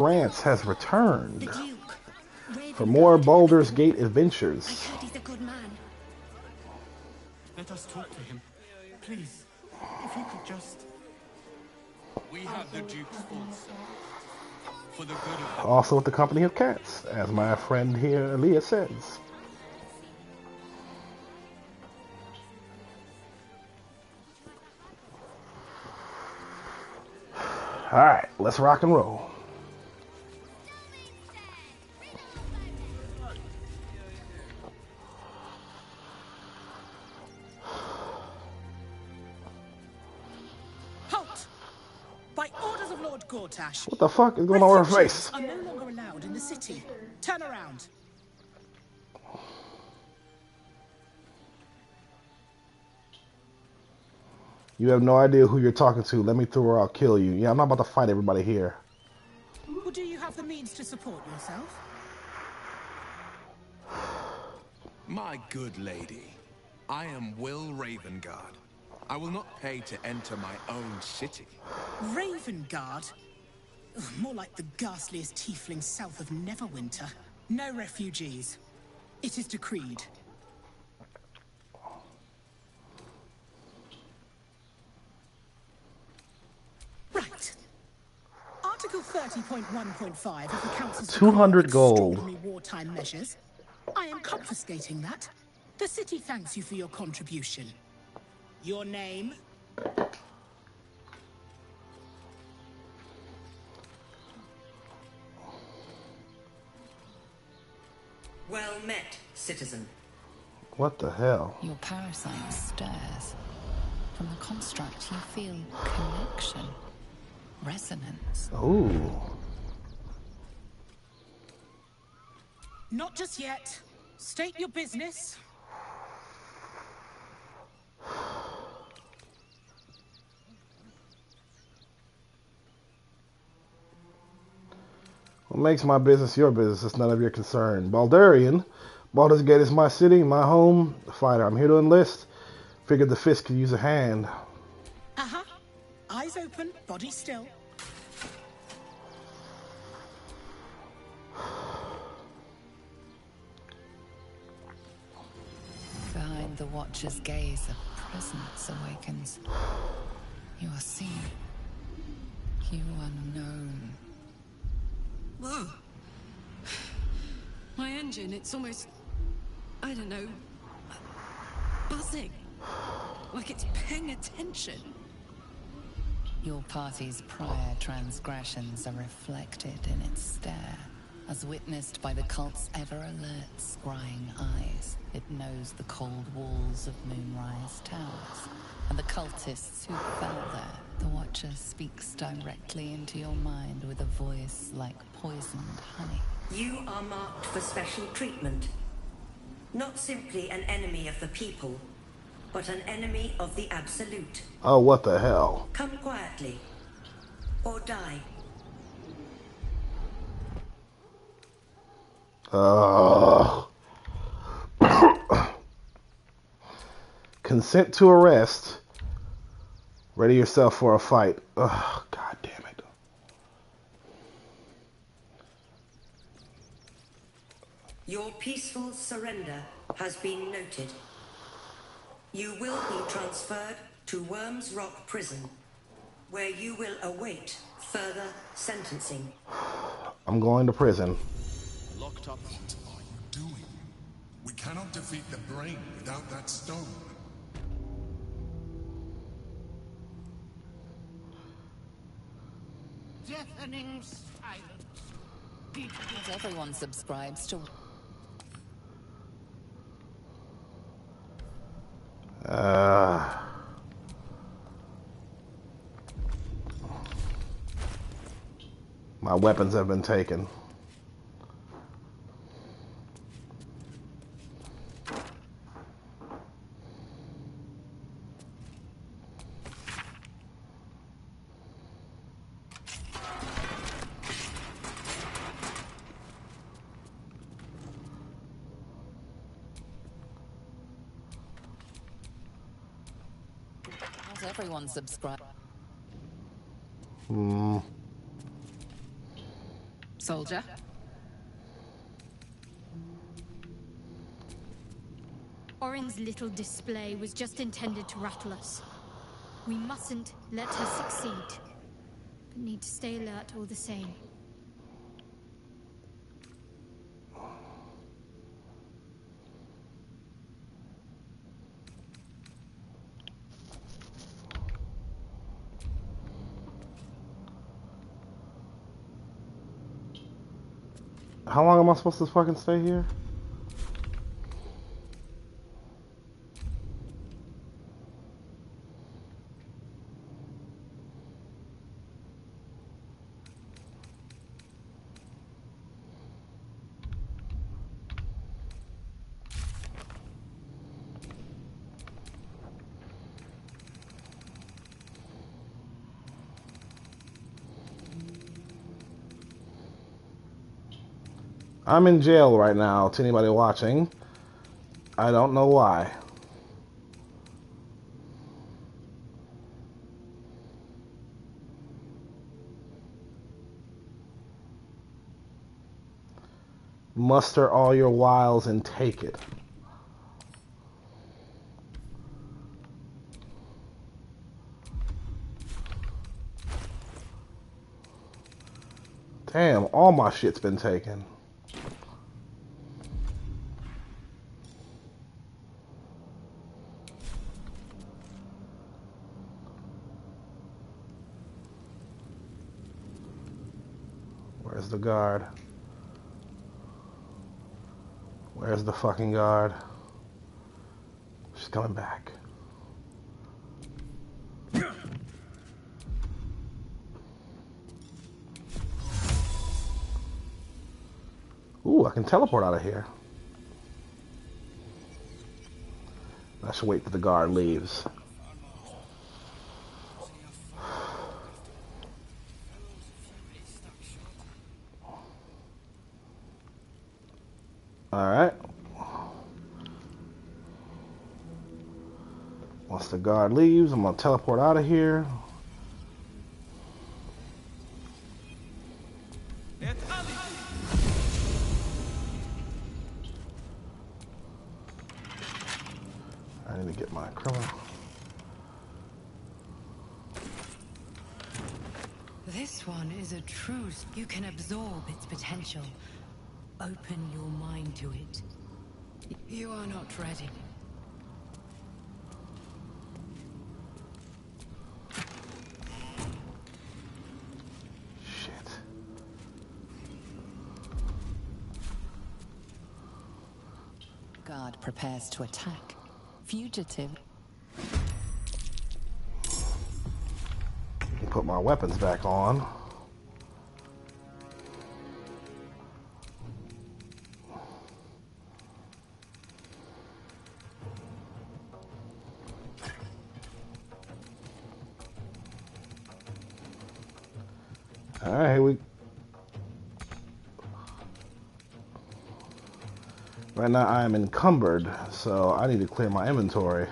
Rants has returned The Duke. for more Baldur's Gate adventures. I heard he's a good man. Let us talk to him. Please, if you could just... We have the Duke's full support. For the good of Also with the company of cats, as my friend here, Aaliyah, says. Alright, let's rock and roll. Halt! By orders of Lord Gortash, What the fuck is going on with her face? are no longer allowed in the city. Turn around. You have no idea who you're talking to. Let me through or I'll kill you. Yeah, I'm not about to fight everybody here. Or do you have the means to support yourself? my good lady. I am Will Ravengard. I will not pay to enter my own city. Ravengard? Ugh, more like the ghastliest tiefling south of Neverwinter. No refugees. It is decreed. Right. Article 30.1.5 of the Council's 200 gold. Extraordinary wartime measures. I am confiscating that. The city thanks you for your contribution. Your name? Well met, citizen. What the hell? Your parasite stirs. From the construct, you feel connection, resonance. Ooh. Not just yet. State your business. What makes my business your business? It's none of your concern. Baldurian. Baldur's Gate is my city, my home. Fighter, I'm here to enlist. Figured the fist could use a hand. Uh-huh. Eyes open, body still. Behind the Watcher's gaze, a presence awakens. You are seen. You are known. Whoa. My engine, it's almost... I don't know... buzzing. Like it's paying attention. Your party's prior transgressions are reflected in its stare, as witnessed by the cult's ever-alert, scrying eyes. It knows the cold walls of Moonrise Towers, and the cultists who fell there. The Watcher speaks directly into your mind with a voice like poisoned honey. You are marked for special treatment. Not simply an enemy of the people, but an enemy of the Absolute. Oh, what the hell? Come quietly, or die. Consent to arrest. Ready yourself for a fight. Ugh, God damn it. Your peaceful surrender has been noted. You will be transferred to Worms Rock Prison, where you will await further sentencing. I'm going to prison. Locked up. What are you doing? We cannot defeat the brain without that stone. Deafening silence. Not everyone subscribes to... My weapons have been taken. Not everyone subscribes... Soldier? Orin's little display was just intended to rattle us. We mustn't let her succeed, but need to stay alert all the same. How long am I supposed to fucking stay here? I'm in jail right now, to anybody watching. I don't know why. Muster all your wiles and take it. Damn, all my shit's been taken. Where's the guard? Where's the fucking guard? She's coming back. Ooh, I can teleport out of here. I should wait till the guard leaves. Alright. Once the guard leaves, I'm going to teleport out of here. I need to get my criminal. This one is a truth. You can absorb its potential. Open your mind to it. You are not ready. Shit. Guard prepares to attack. Fugitive. Put my weapons back on. Alright, here we... Right now I am encumbered, so I need to clear my inventory.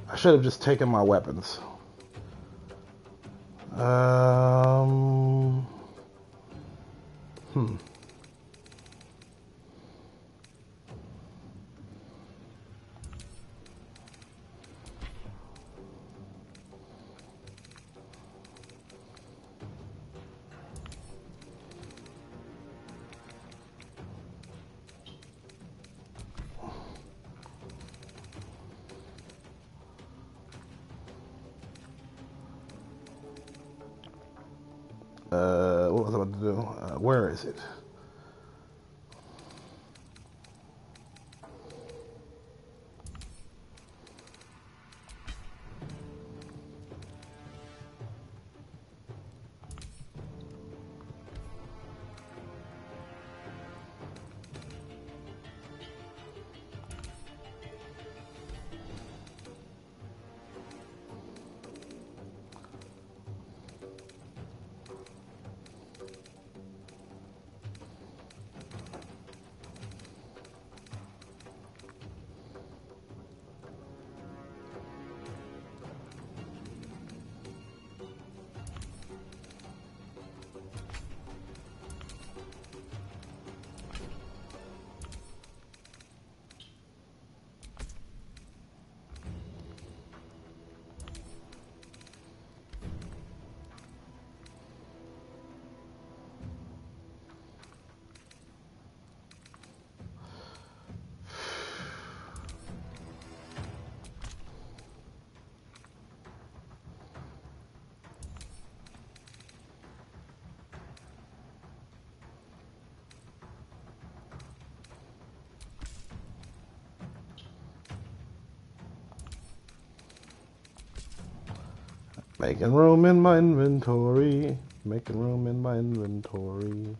I should have just taken my weapons. What was I about to do? Where is it? Making room in my inventory. Making room in my inventory.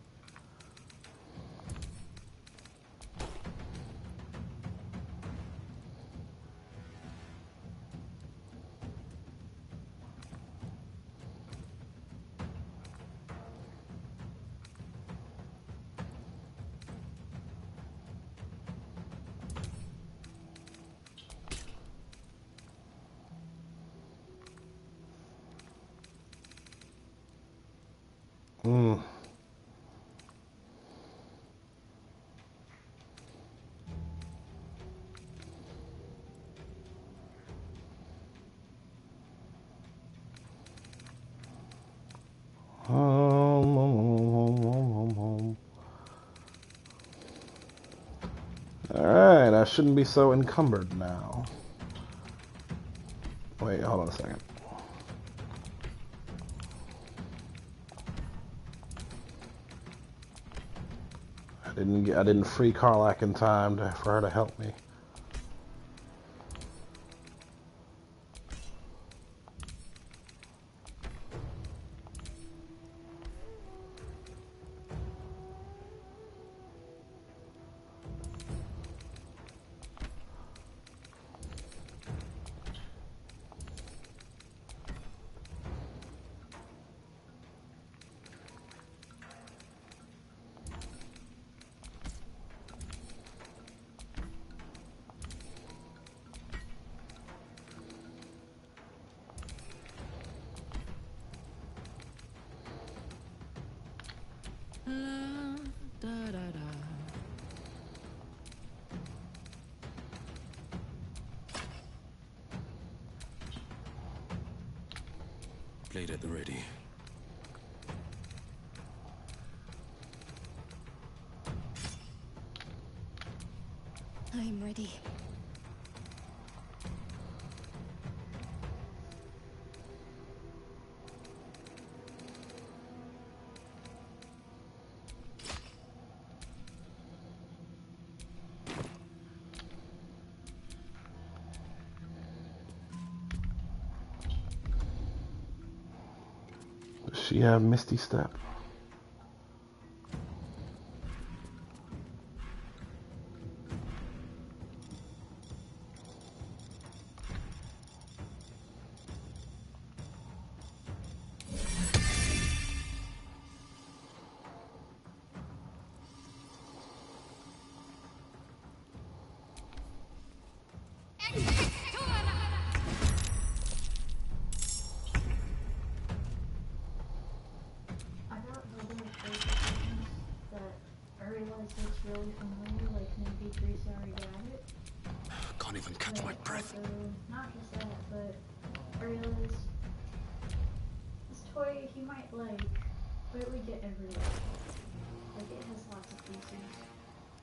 Alright, I shouldn't be so encumbered now. Wait, hold on a second. I didn't free Karlach in time for her to help me. Blade at the ready. I'm ready. Does she have Misty Step? Really familiar, like maybe Greece already got it. Can't even catch my breath. Also, not just that, but I realized this toy he might like, but we get everywhere. Like it has lots of pieces.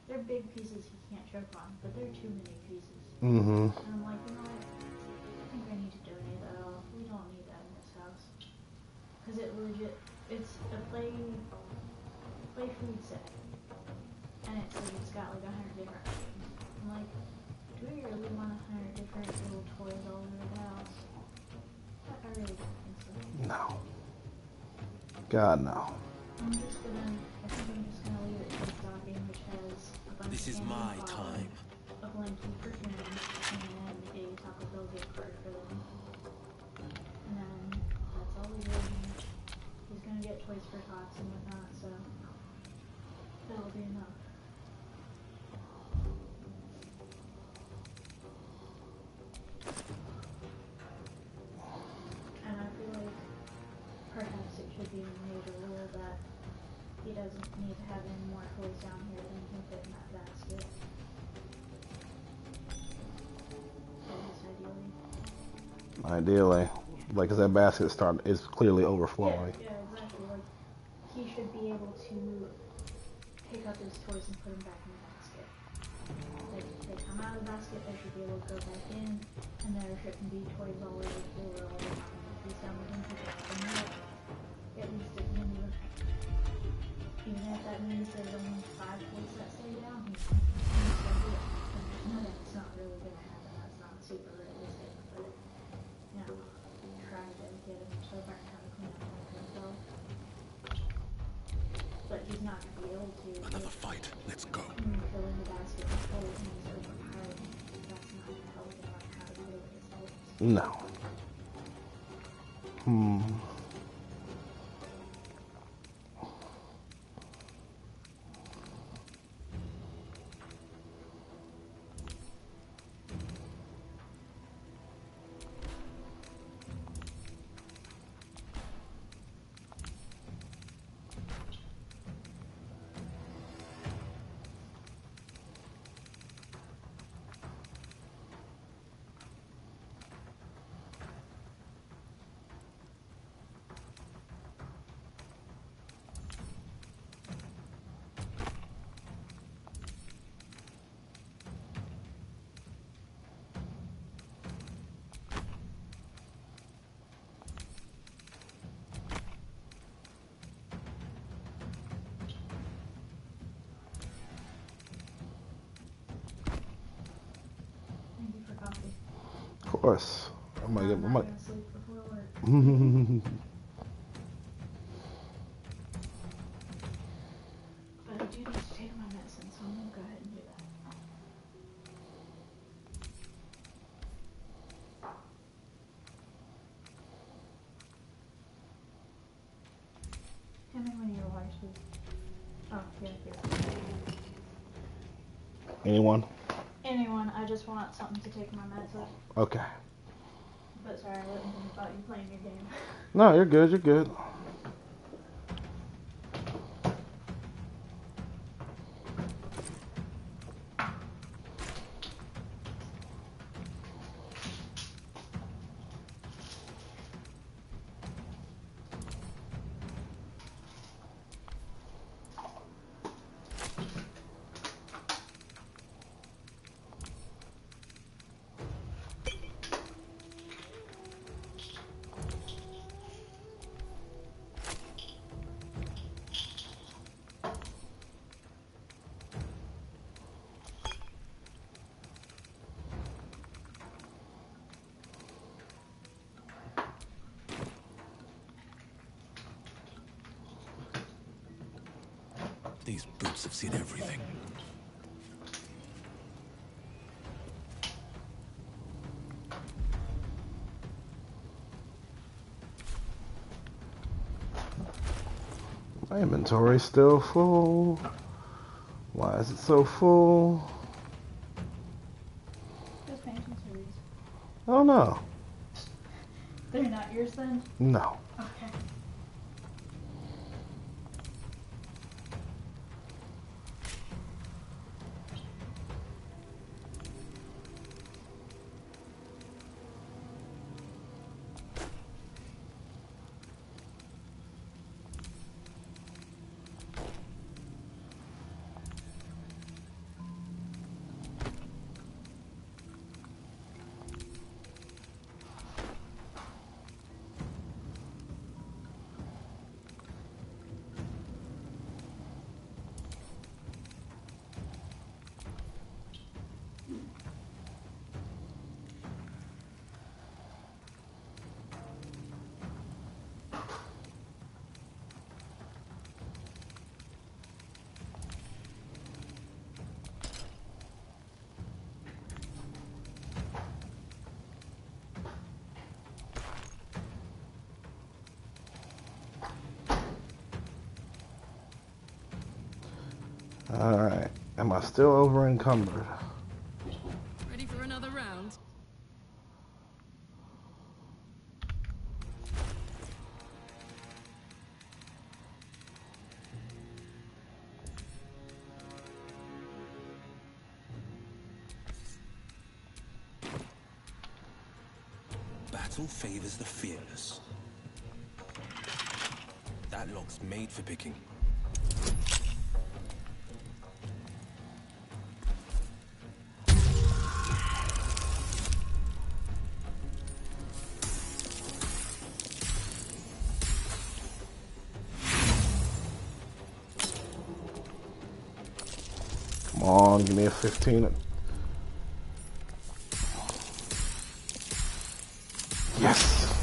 They're big pieces he can't choke on, but they're too many pieces. Mm-hmm. And I'm like, you know what? I think I need to donate that off. We don't need that in this house. Because it legit, it's a play food set. And it's like, it's got like 100 different items. I'm like, do we really want 100 different little toys all over the house? I really don't think so. No. God, no. I think I'm just gonna leave it to the stocking, which has a bunch This of is candy my and time. a blankie for humans, and a Taco Bell gift card for them. And then that's all we do. He's gonna get toys for tots and whatnot, so that'll be enough. And I feel like perhaps it should be made a rule that he doesn't need to have any more toys down here than can fit in that basket. Ideally. Like, 'cause that basket is clearly overflowing. Yeah, exactly. Like, he should be able to pick up his toys and put them back in the basket. Like, if they come out of the basket, they should be able to go back in, and there shouldn't be toys all over the floor all the time. If he's done with them, he can pick them up. At least at the end of the night. Even if that means there's only 5 toys that stay down, he's going to do it. I know that's not really going to happen. That's not super realistic, but, you know, try to get him but he's not going to be able to. Another fight. Let's go. Filling the basket with holes and he's overpowered. That's not going to help him learn how to deal with his elements. No. Of course. I'm not gonna sleep before work. But I do need to take my medicine, so I'm gonna go ahead and do that. Tell me when your wife is. Oh, yeah, here. Anyone? Anyone, I just want something to take my meds with. Okay. But sorry, I wasn't thinking about you playing your game. No, you're good. You're good. These boots have seen everything. My inventory's still full. Why is it so full? Those paintings are yours. Oh no. They're not yours then? No. Okay. Alright. Am I still over encumbered? Ready for another round? Battle favors the fearless. That lock's made for picking. Come on, give me a 15. Yes.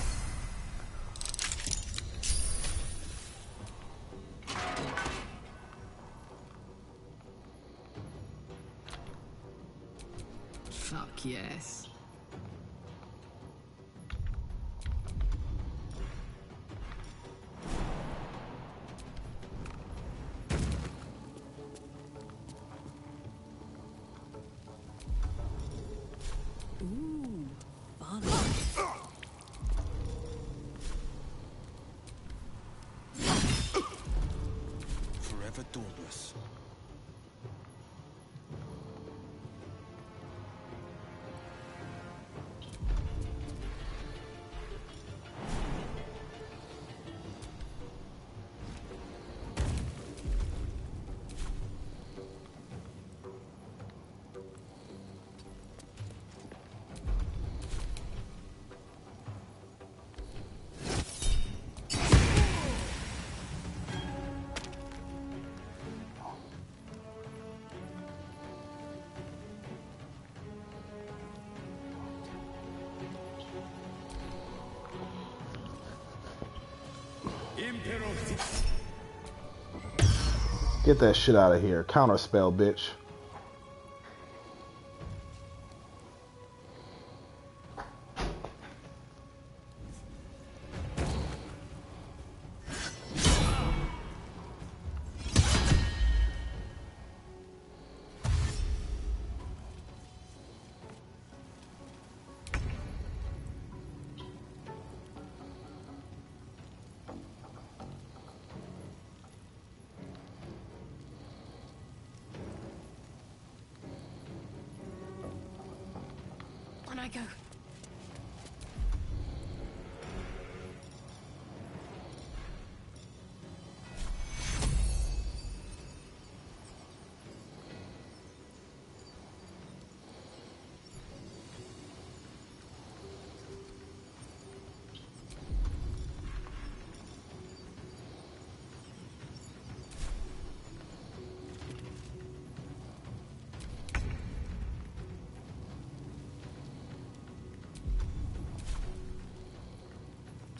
Fuck yes. Ooh, fun. Forever dauntless. Get that shit out of here. Counterspell, bitch. On I go.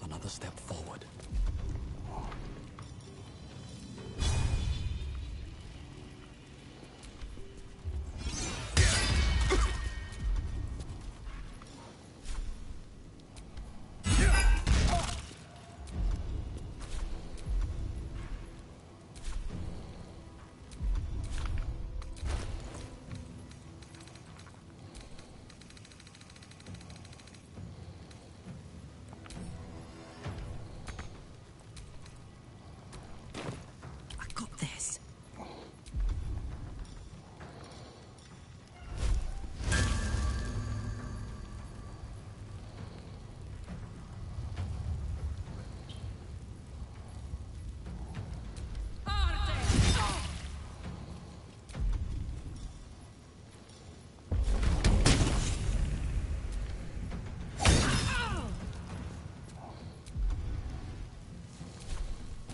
Another step forward.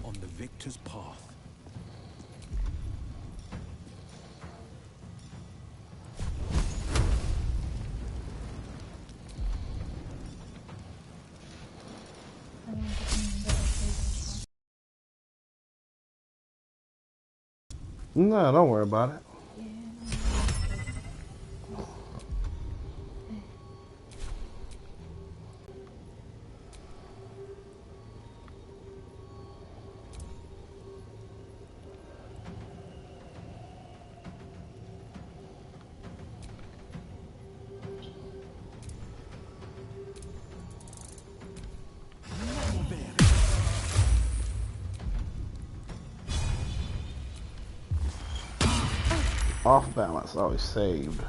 On the victor's path. No, don't worry about it. Off balance, always saved.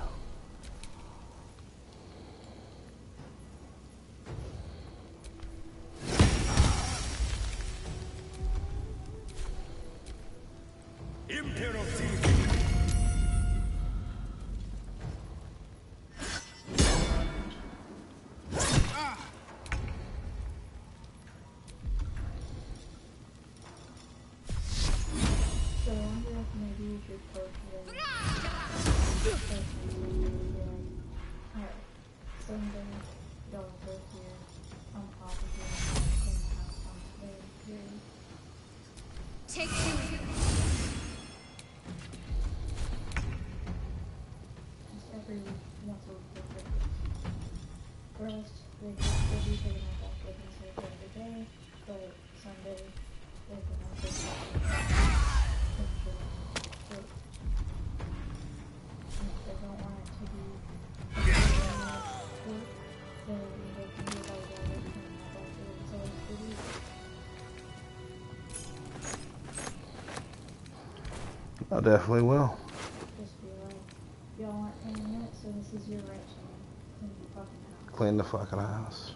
So I wonder if maybe you should post them. Alright, Sunday, y'all go here, on top of here, clean the house on today, period. Take two. Just every once a week. I definitely will. Just be like, y'all want 10 minutes, so this is your right channel. Clean the fucking house. Clean the fucking house.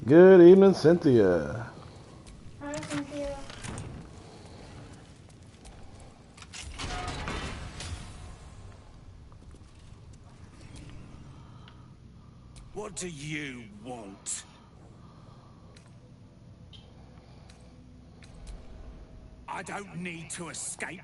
Good evening, Cynthia. Hi, Cynthia. What do you want? I don't need to escape.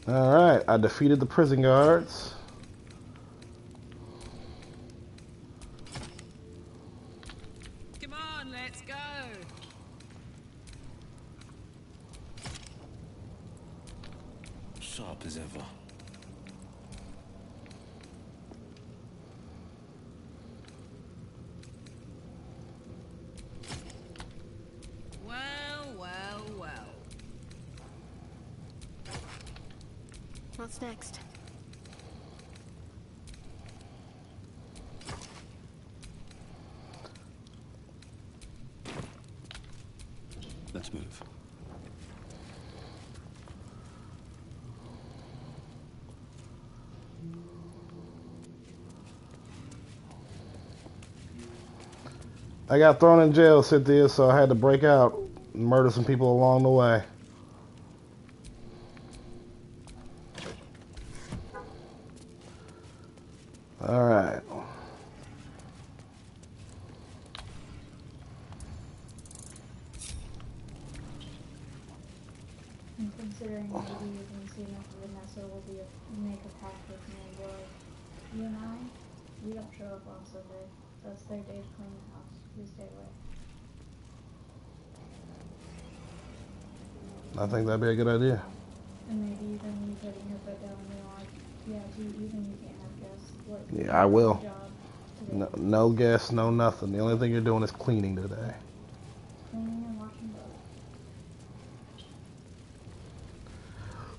Alright, I defeated the prison guards. Come on, let's go. Sharp as ever. Well, well, well. What's next? Let's move. I got thrown in jail, Cynthia, so I had to break out and murder some people along the way. Alright. And considering maybe you can see enough of Vanessa will make a pact with me and boy. You and I, we don't show up on Sunday. That's their day to clean the house. We stay away. I think that'd be a good idea. And maybe even you putting your foot down and you're like, yeah, even you can't have guests. What, Yeah, I will. job today? No guests, no nothing. The only thing you're doing is cleaning today. Cleaning and washing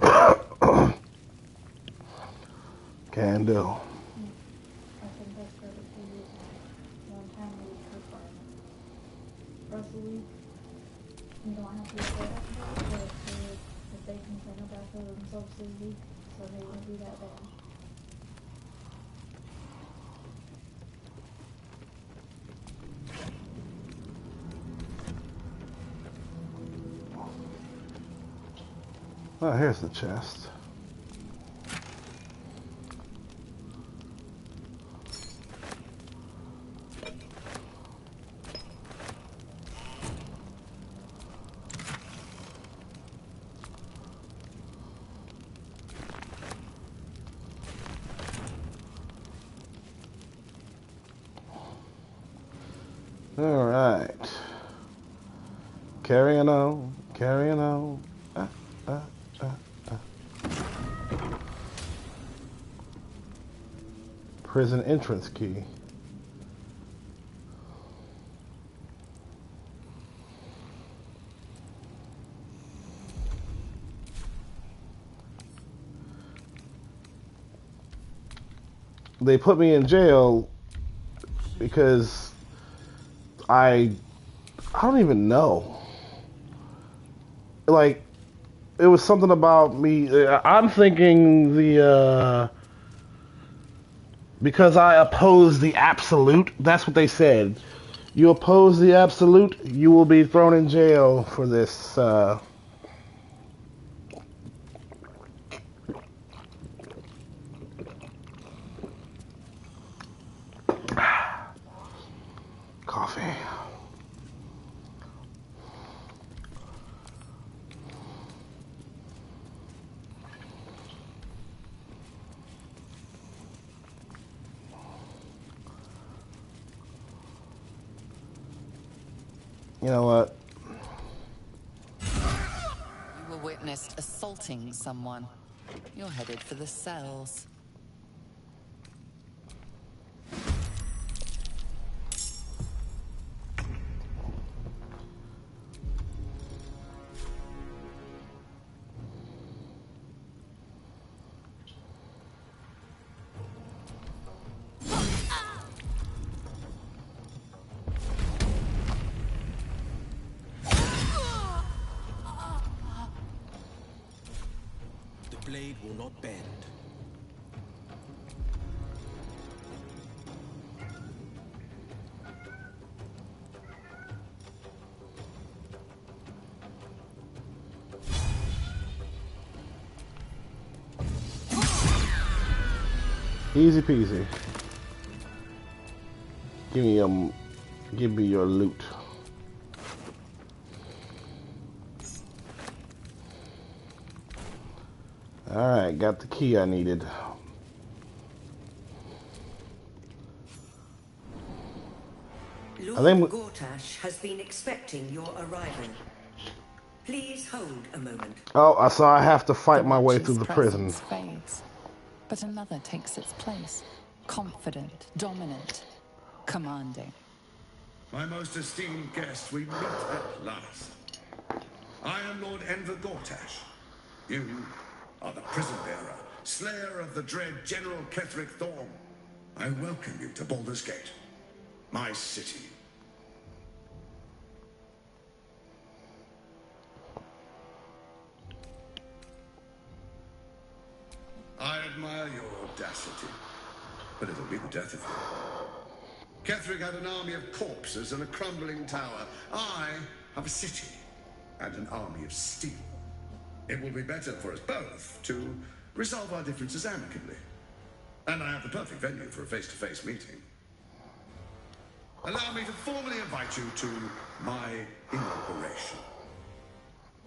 both. Can do. I think that's perfect for you. One time a week requirement. Rest of the week, you don't have to do that, but if they can clean up after themselves this week, so they won't be that bad. Oh, here's the chest. All right. Carrying on, carrying on. Prison entrance key. They put me in jail because I don't even know. Like, it was something about me. I'm thinking because I oppose the absolute. That's what they said. You oppose the absolute, you will be thrown in jail for this. Coffee. You know what? You were witnessed assaulting someone. You're headed for the cells. The blade will not bend. Easy peasy. Give me your loot. Alright, got the key I needed. Lord Gortash has been expecting your arrival. Please hold a moment. Oh, I saw I have to fight my way Watch's through the prison. presence fades, but another takes its place. Confident, dominant, commanding. My most esteemed guest, we meet at last. I am Lord Enver Gortash. You are the prison bearer, slayer of the dread General Ketheric Thorm. I welcome you to Baldur's Gate, my city. I admire your audacity, but it'll be the death of you. Ketheric had an army of corpses and a crumbling tower. I have a city and an army of steel. It will be better for us both to resolve our differences amicably. And I have the perfect venue for a face-to-face meeting. Allow me to formally invite you to my inauguration.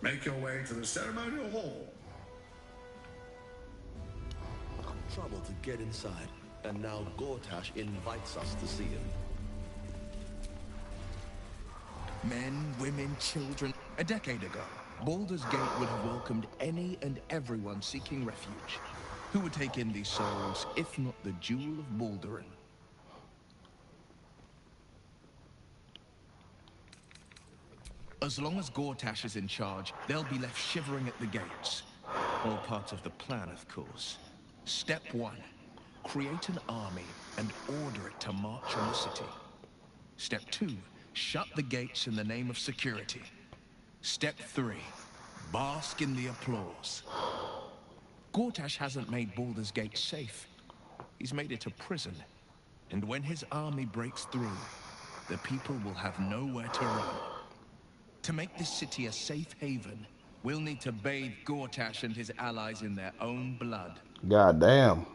Make your way to the ceremonial hall. Trouble to get inside, and now Gortash invites us to see him. Men, women, children. A decade ago, Baldur's Gate would have welcomed any and everyone seeking refuge. Who would take in these souls, if not the Jewel of Baldurin? As long as Gortash is in charge, they'll be left shivering at the gates. All part of the plan, of course. Step 1. Create an army and order it to march on the city. Step 2. Shut the gates in the name of security. Step 3. Bask in the applause. Gortash hasn't made Baldur's Gate safe. He's made it a prison. And when his army breaks through, the people will have nowhere to run. To make this city a safe haven, we'll need to bathe Gortash and his allies in their own blood. God damn.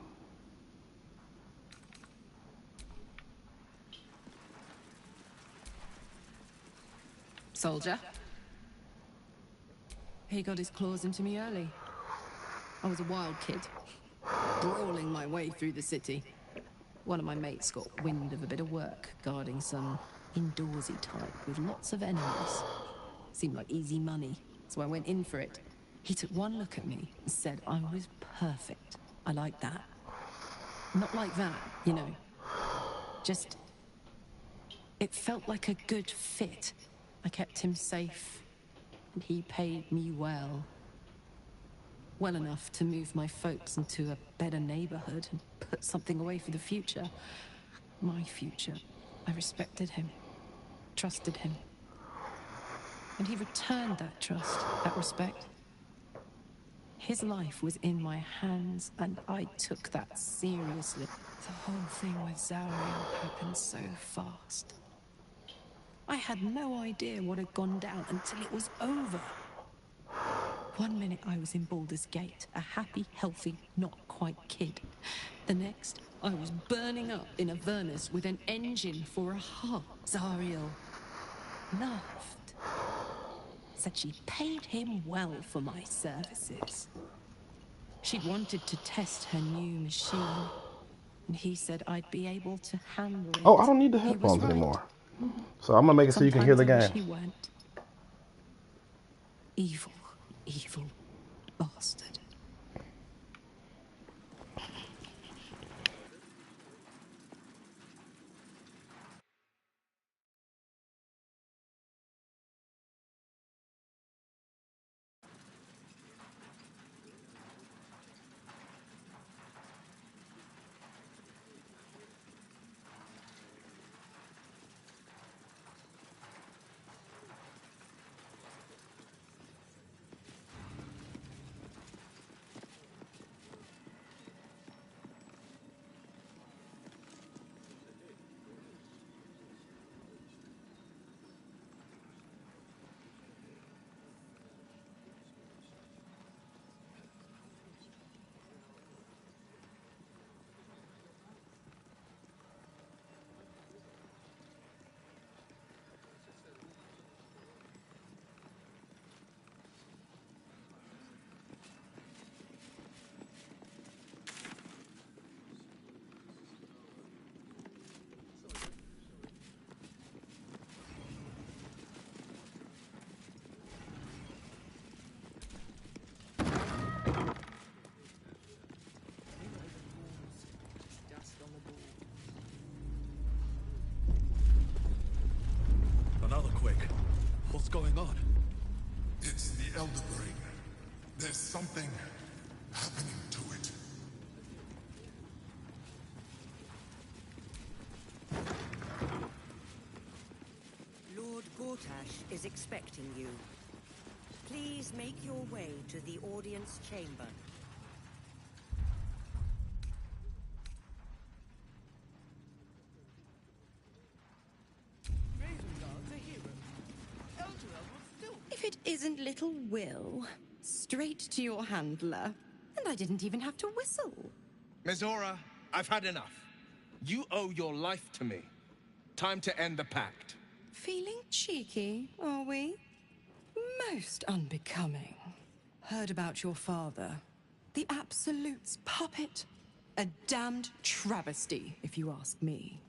Soldier. He got his claws into me early. I was a wild kid, brawling my way through the city. One of my mates got wind of a bit of work guarding some indoorsy type with lots of enemies. Seemed like easy money, so I went in for it. He took one look at me and said I was perfect. I like that. Not like that, you know. Just... it felt like a good fit. I kept him safe, and he paid me well. Well enough to move my folks into a better neighborhood and put something away for the future. My future. I respected him, trusted him. And he returned that trust, that respect. His life was in my hands, and I took that seriously. The whole thing with Zariel happened so fast. I had no idea what had gone down until it was over. One minute I was in Baldur's Gate, a happy, healthy, not quite kid. The next, I was burning up in Avernus with an engine for a heart. Zariel laughed. Said she paid him well for my services. She'd wanted to test her new machine, and he said I'd be able to handle it. Oh, I don't need the headphones anymore. So I'm gonna make it so you can hear the game. He went. Evil, evil bastard. There's something happening to it. Lord Gortash is expecting you. Please make your way to the audience chamber. If it isn't little Will, straight to your handler. And I didn't even have to whistle. Mizora, I've had enough. You owe your life to me. Time to end the pact. Feeling cheeky, are we? Most unbecoming. Heard about your father. The Absolute's puppet. A damned travesty, if you ask me.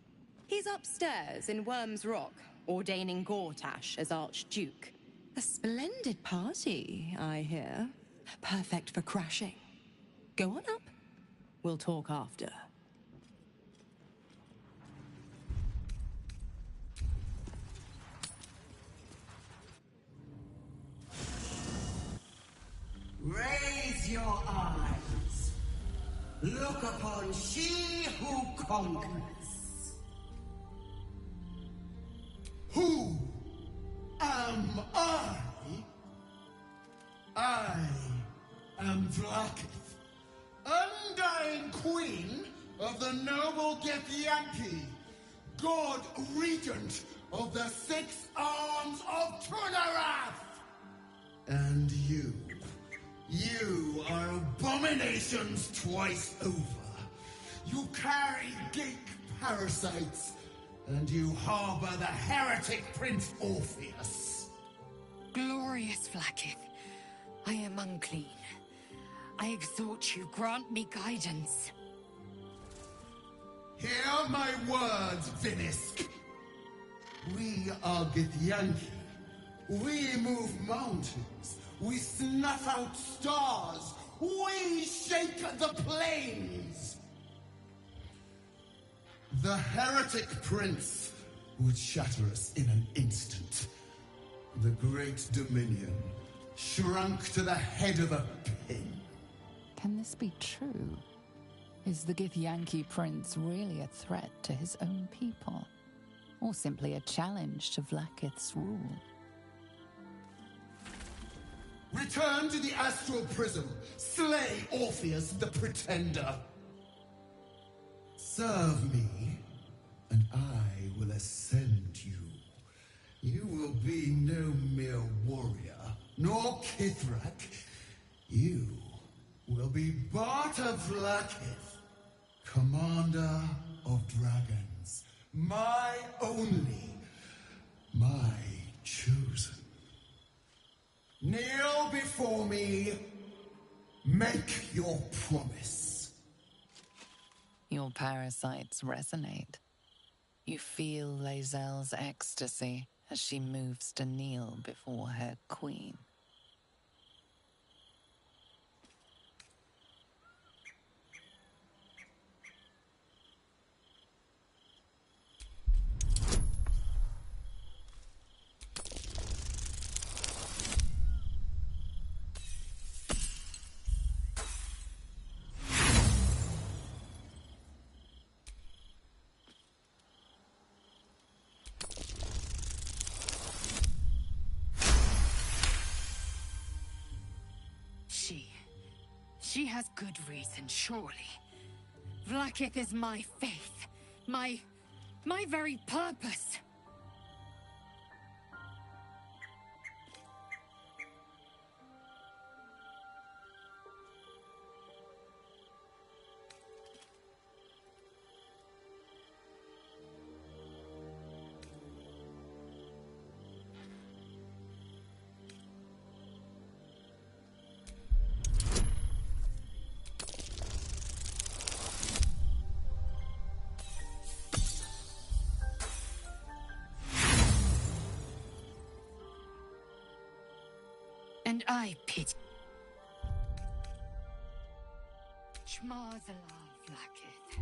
He's upstairs in Worm's Rock, ordaining Gortash as Archduke. A splendid party, I hear. Perfect for crashing. Go on up. We'll talk after. Raise your eyes. Look upon she who conquers. Who am I? I am Vlaakith, undying queen of the noble Githyanki, god regent of the 6 arms of Tunarath. And you are abominations twice over. You carry geek parasites, and you harbor the heretic Prince Orpheus. Glorious Vlaakith, I am unclean. I exhort you, grant me guidance. Hear my words, Vinisk. We are Githyanki. We move mountains. We snuff out stars. We shake the plains. The heretic prince would shatter us in an instant. The great dominion shrunk to the head of a pin. Can this be true? Is the Githyanki prince really a threat to his own people? Or simply a challenge to Vlaakith's rule? Return to the astral prism. Slay Orpheus the Pretender. Serve me, and I will ascend you. You will be no mere warrior, nor Kithrak. You will be Barta Vlaakith, commander of dragons. My only, my chosen. Kneel before me. Make your promise. Your parasites resonate. You feel Lae'zel's ecstasy as she moves to kneel before her queen. She has good reason, surely. Vlaakith is my faith, my very purpose. And I pity. Shmarzallah, Vlaakith.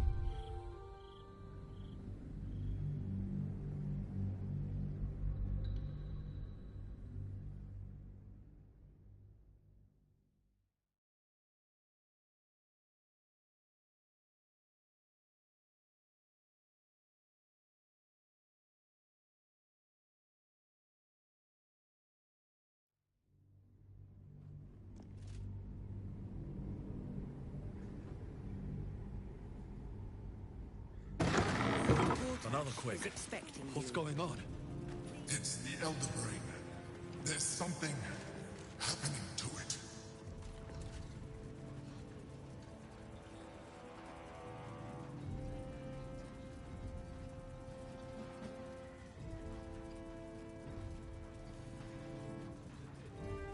Another is expecting you. What's going on? It's the Elder Brain. There's something happening to it.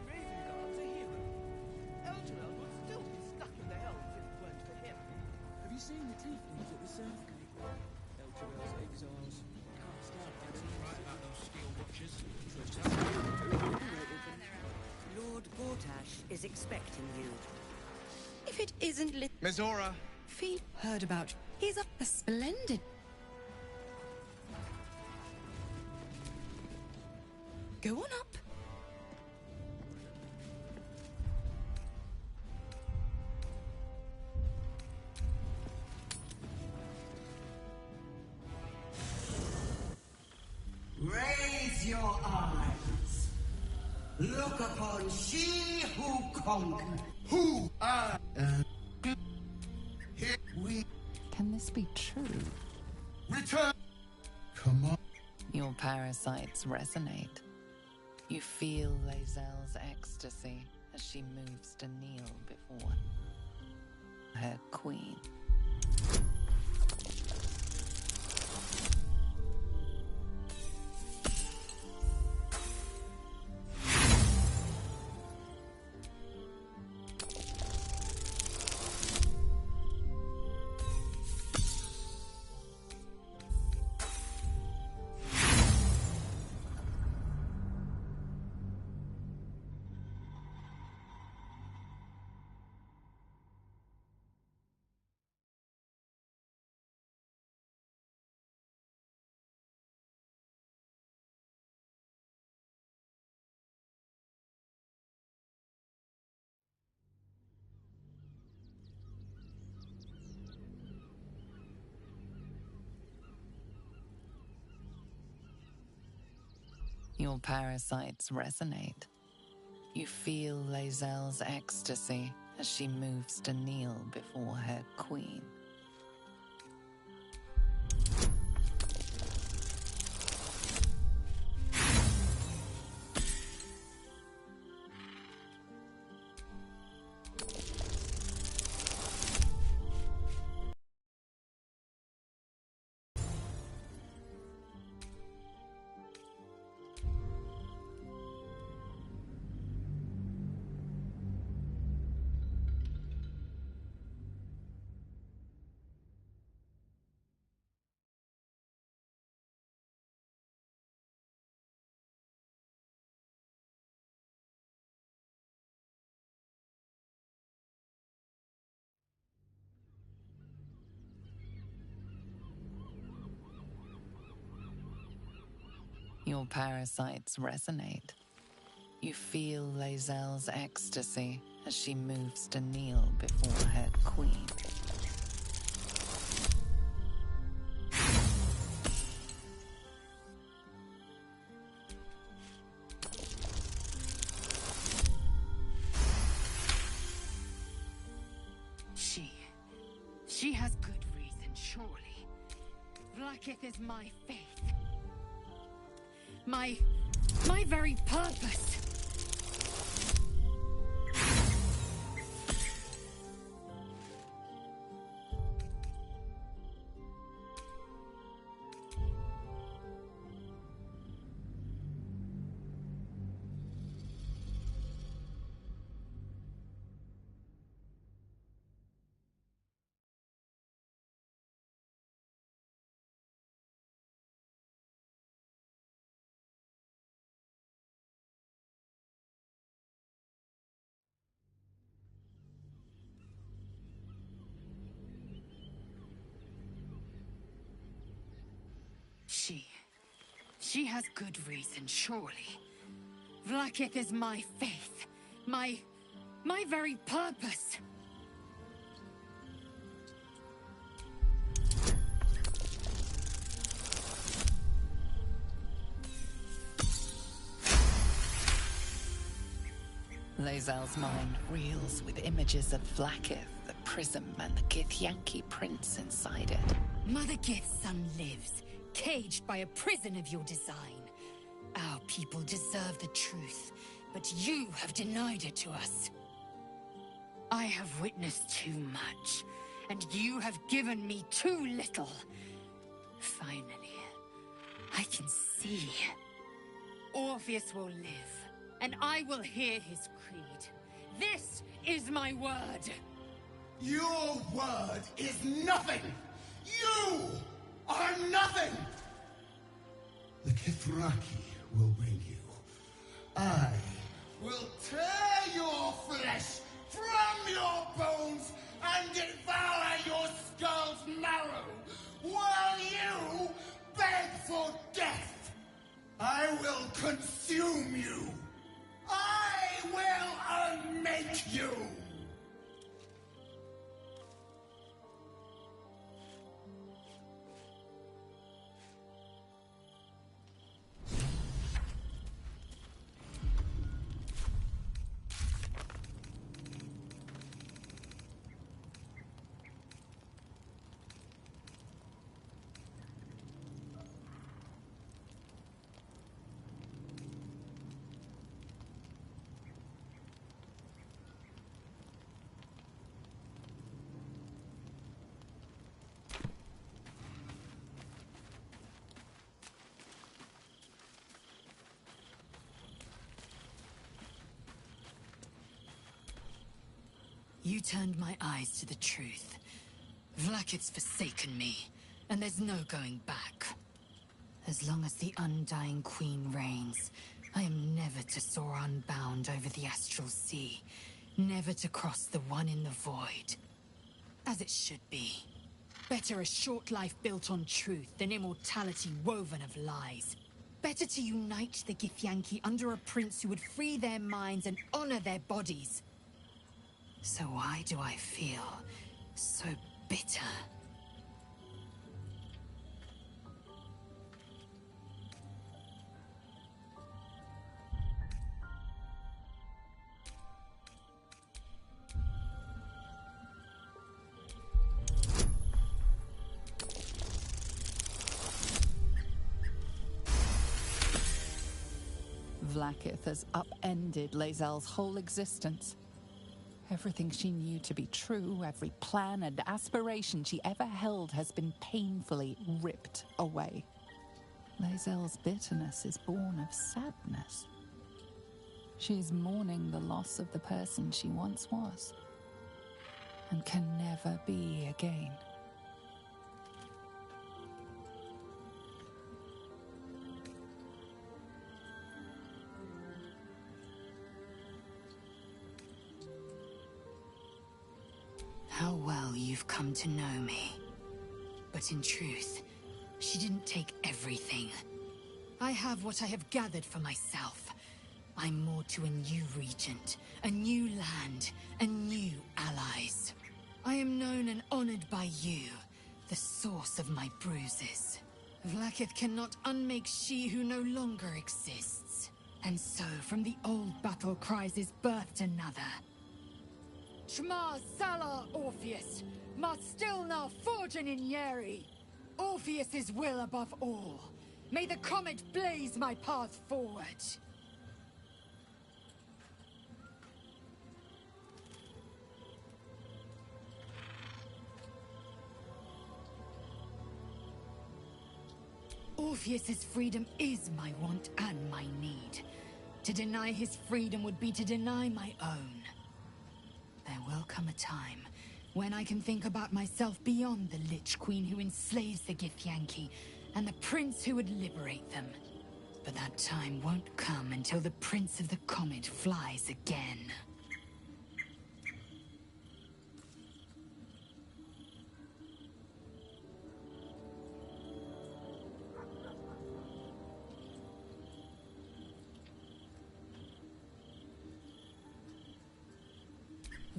Ravengard's a hero. Elturel would still be stuck in the hells if it weren't for him. Have you seen the tieflings at the South Gate? Elturel's exiles cast out by the right about those steel watchers. Lord Gortash is expecting you. If it isn't lit... Mizora! Fee heard about. He's a splendid... Go on up. Raise your eyes. Look upon she who conquered. Who I am. Here we Can this be true? return. Come on. Your parasites resonate. You feel Lae'zel's ecstasy as she moves to kneel before her queen. Your parasites resonate. You feel Lae'zel's ecstasy as she moves to kneel before her queen. Your parasites resonate. You feel Lae'zel's ecstasy as she moves to kneel before her queen. She has good reason, surely. Vlaakith is my faith. My very purpose. She has good reason, surely. Vlaakith is my faith. My very purpose. Lae'zel's mind reels with images of Vlaakith, the prism, and the Githyanki prince inside it. Mother Gith's son lives, caged by a prison of your design. Our people deserve the truth, but you have denied it to us. I have witnessed too much, and you have given me too little. Finally, I can see. Orpheus will live, and I will hear his creed. This is my word. Your word is nothing! You are nothing! The Kithraki will bring you. I will tear your flesh from your bones and devour your skull's marrow while you beg for death. I will consume you. I will unmake you. You turned my eyes to the truth. Vlakith's forsaken me, and there's no going back. As long as the Undying Queen reigns, I am never to soar unbound over the astral sea, never to cross the one in the void. As it should be. Better a short life built on truth than immortality woven of lies. Better to unite the Githyanki under a prince who would free their minds and honor their bodies. So why do I feel so bitter? Vlakith has upended Lae'zel's whole existence. Everything she knew to be true, every plan and aspiration she ever held has been painfully ripped away. Lae'zel's bitterness is born of sadness. She's mourning the loss of the person she once was, and can never be again. How well you've come to know me. But in truth, she didn't take everything. I have what I have gathered for myself. I'm more to a new regent, a new land, and new allies. I am known and honored by you, the source of my bruises. Vlakith cannot unmake she who no longer exists. And so, from the old battle cries is birthed another. Shma Salar Orpheus, Ma Stilna Forgin in Yeri. Orpheus's will above all. May the comet blaze my path forward. Orpheus's freedom is my want and my need. To deny his freedom would be to deny my own. There will come a time when I can think about myself beyond the Lich Queen who enslaves the Githyanki and the prince who would liberate them. But that time won't come until the Prince of the Comet flies again.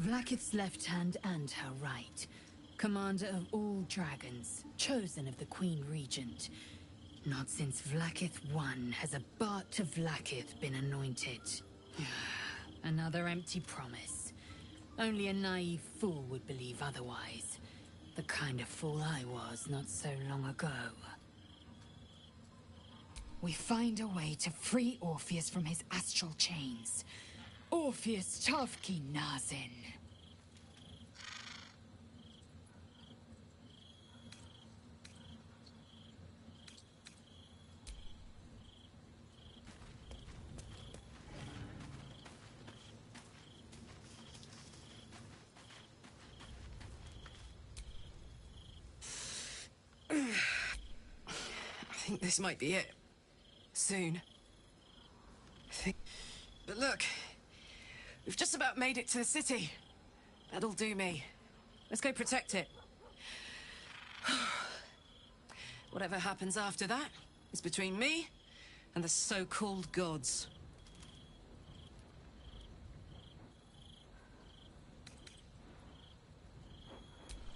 Vlakith's left hand and her right. Commander of all dragons, chosen of the Queen Regent. Not since Vlakith I has a Bart of Vlakith been anointed. Another empty promise. Only a naive fool would believe otherwise. The kind of fool I was not so long ago. we find a way to free Orpheus from his astral chains. Orpheus Tavki Nazin. I think this might be it. Soon. But look, we've just about made it to the city. That'll do me. Let's go protect it. Whatever happens after that is between me and the so-called gods.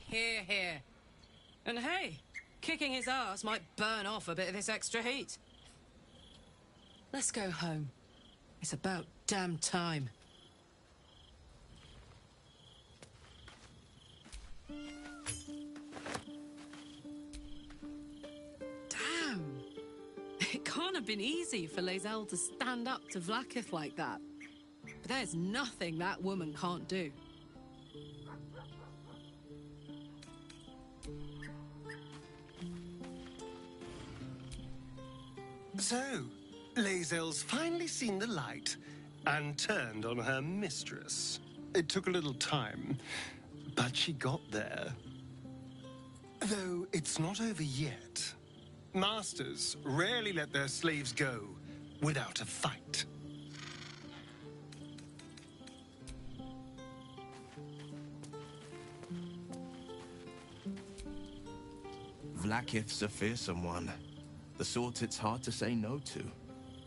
Here, here. And hey, kicking his ass might burn off a bit of this extra heat. Let's go home. It's about damn time. Damn. It can't have been easy for Lae'zel to stand up to Vlaakith like that. But there's nothing that woman can't do. So, Lae'zel's finally seen the light and turned on her mistress. It took a little time, but she got there. Though it's not over yet. Masters rarely let their slaves go without a fight. Vlaakith's a fearsome one. The sort it's hard to say no to.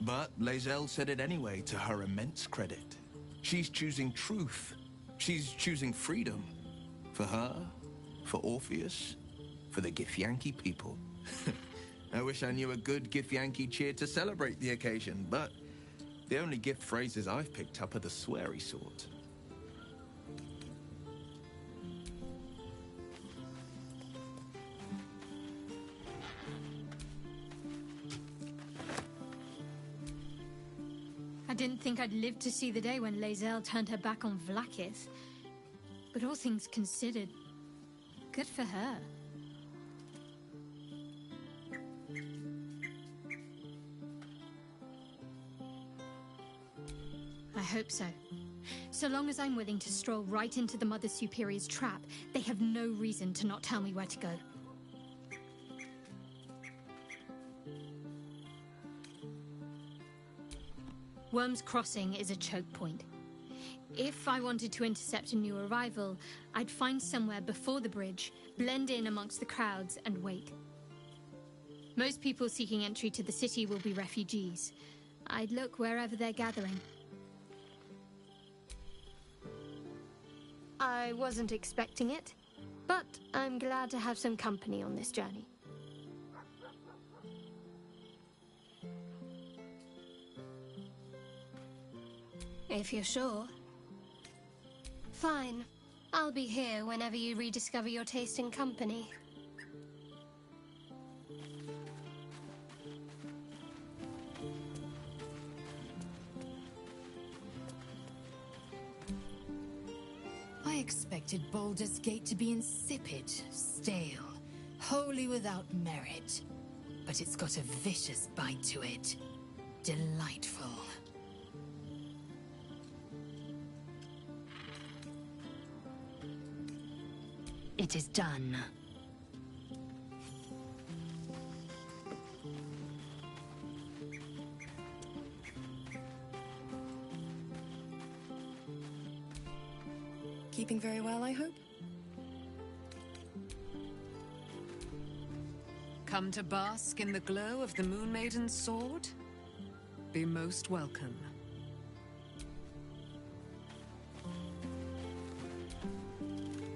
But Lae'zel said it anyway, to her immense credit. She's choosing truth. She's choosing freedom. For her, for Orpheus, for the Githyanki people. I wish I knew a good Githyanki cheer to celebrate the occasion, but the only gift phrases I've picked up are the sweary sort. I didn't think I'd live to see the day when Lae'zel turned her back on Vlaakith. But all things considered, good for her. I hope so. So long as I'm willing to stroll right into the Mother Superior's trap, they have no reason to not tell me where to go. Worm's Crossing is a choke point. If I wanted to intercept a new arrival, I'd find somewhere before the bridge, blend in amongst the crowds, and wait. Most people seeking entry to the city will be refugees. I'd look wherever they're gathering. I wasn't expecting it, but I'm glad to have some company on this journey. If you're sure. Fine. I'll be here whenever you rediscover your taste in company. I expected Baldur's Gate to be insipid, stale, wholly without merit. But it's got a vicious bite to it. Delightful. It is done. Keeping very well, I hope? Come to bask in the glow of the Moon Maiden's sword? Be most welcome.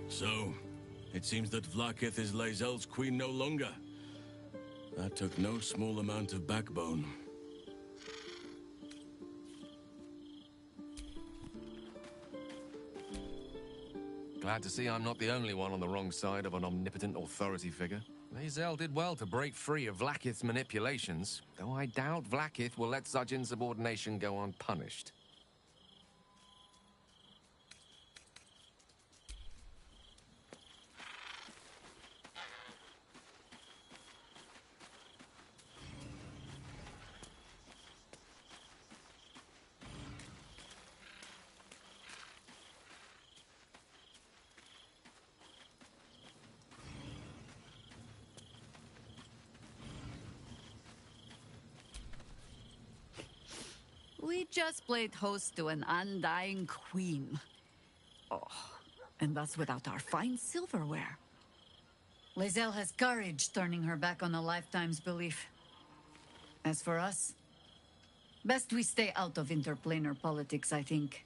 So, it seems that Vlaakith is Lae'zel's queen no longer. That took no small amount of backbone. Glad to see I'm not the only one on the wrong side of an omnipotent authority figure. Lae'zel did well to break free of Vlaakith's manipulations, though I doubt Vlaakith will let such insubordination go unpunished. We just played host to an undying queen. Oh, and that's without our fine silverware. Lae'zel has courage turning her back on a lifetime's belief. As for us, best we stay out of interplanar politics, I think.